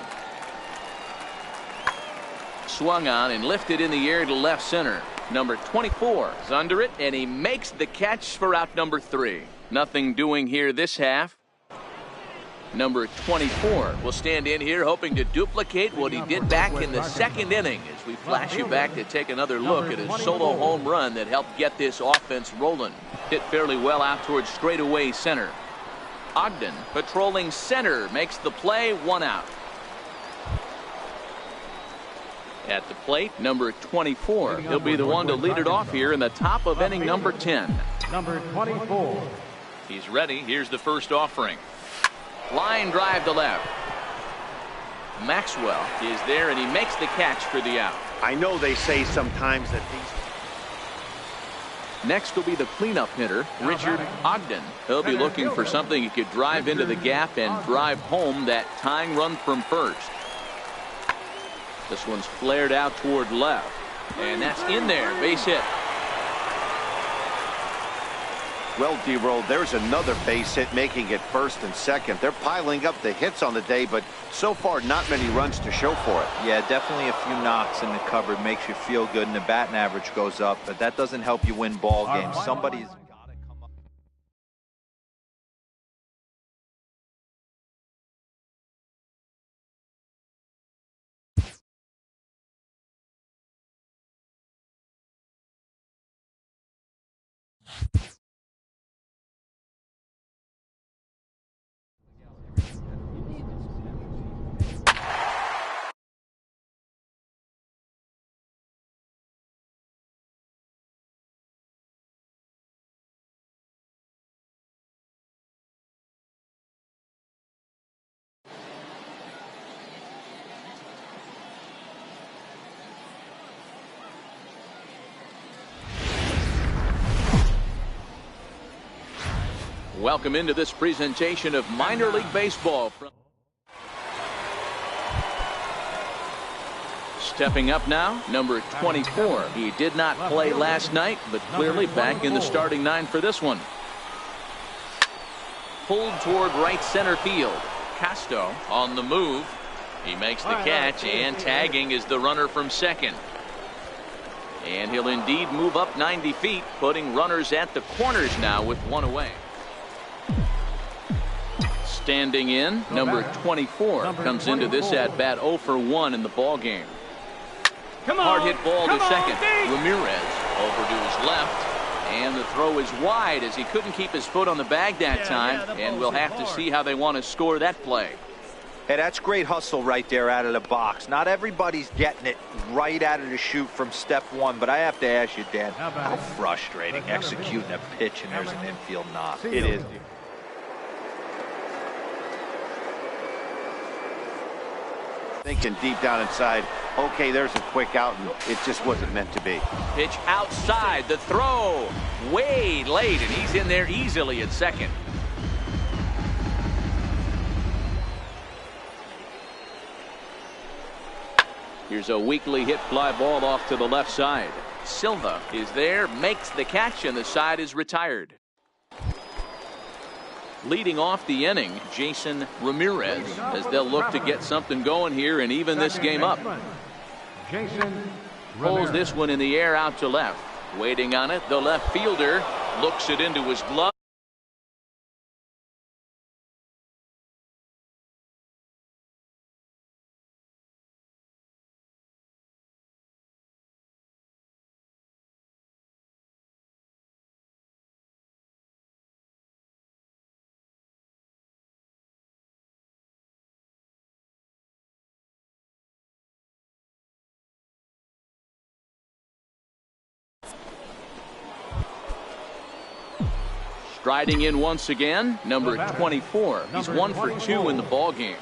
Speaker 1: Swung on and lifted in the air to left center. Number 24 is under it, and he makes the catch for out number 3. Nothing doing here this half. Number 24 will stand in here hoping to duplicate what he did back in the 2nd inning as we flash you back to take another look at his solo home run that helped get this offense rolling. Hit fairly well out towards straightaway center. Ogden patrolling center makes the play, 1 out. At the plate, number 24. He'll be the one to lead it off here in the top of inning number 10.
Speaker 3: Number 24.
Speaker 1: He's ready. Here's the first offering. Line drive to left. Maxwell is there, and he makes the catch for the out.
Speaker 2: I know they say sometimes that these...
Speaker 1: Next will be the cleanup hitter, Richard Ogden. He'll be looking for something he could drive into the gap and drive home that tying run from first. This one's flared out toward left, and that's in there. Base hit.
Speaker 2: Well, D-Roll, there's another base hit making it first and second. They're piling up the hits on the day, but so far not many runs to show for it.
Speaker 4: Yeah, definitely a few knocks in the cupboard makes you feel good, and the batting average goes up, but that doesn't help you win ball games. Somebody's got to come up.
Speaker 1: Welcome into this presentation of minor league baseball. Stepping up now, number 24. He did not play last night, but clearly back in the starting 9 for this one. Pulled toward right center field. Casto on the move. He makes the catch, and tagging is the runner from second. And he'll indeed move up 90 feet, putting runners at the corners now with 1 away. Standing in, number 24 comes into this at-bat 0 for 1 in the ball game. Hard hit ball to second. Ramirez over to his left, and the throw is wide as he couldn't keep his foot on the bag that time, and we'll have to see how they want to score that play.
Speaker 4: Hey, that's great hustle right there out of the box. Not everybody's getting it right out of the chute from step one, but I have to ask you, Dan, how frustrating executing a pitch and there's an infield knock.
Speaker 2: It is. Thinking deep down inside, okay, there's a quick out, and it just wasn't meant to be.
Speaker 1: Pitch outside, the throw way late, and he's in there easily at second. Here's a weakly hit fly ball off to the left side. Silva is there, makes the catch, and the side is retired. Leading off the inning, Jason Ramirez, as they'll look to get something going here and even this game up. Pulls this one in the air out to left. Waiting on it, the left fielder looks it into his glove. Striding in once again, number 24. He's 1 for 2 in the ball game.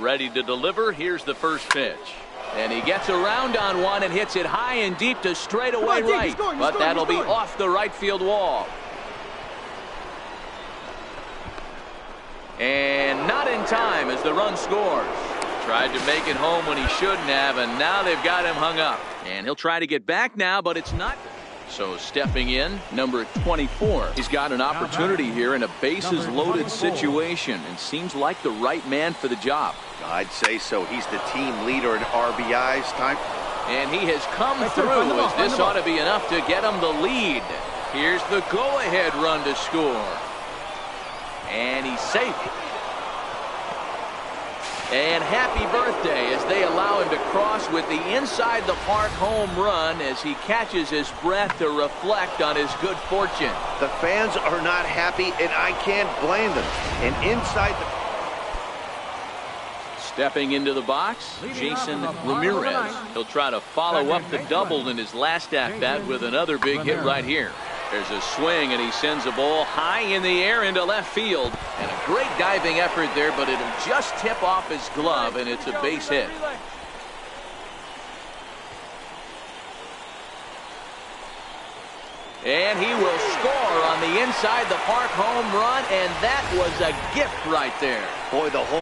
Speaker 1: Ready to deliver. Here's the first pitch. And he gets around on one and hits it high and deep to straightaway right. But that'll be off the right field wall. And not in time as the run scores. Tried to make it home when he shouldn't have, and now they've got him hung up. And he'll try to get back now, but it's not. So stepping in, number 24. He's got an opportunity here in a bases-loaded situation and seems like the right man for the job.
Speaker 2: I'd say so. He's the team leader in RBIs. Time.
Speaker 1: And he has come through as this ought to be enough to get him the lead. Here's the go-ahead run to score. And he's safe. And happy birthday as they allow him to cross with the inside the park home run as he catches his breath to reflect on his good fortune.
Speaker 2: The fans are not happy, and I can't blame them. And inside the...
Speaker 1: Stepping into the box, Jason Ramirez. He'll try to follow up the double in his last at-bat with another big hit right here. There's a swing, and he sends a ball high in the air into left field. And a great diving effort there, but it'll just tip off his glove, and it's a base hit. And he will score on the inside the park home run, and that was a gift right there.
Speaker 2: Boy, the whole...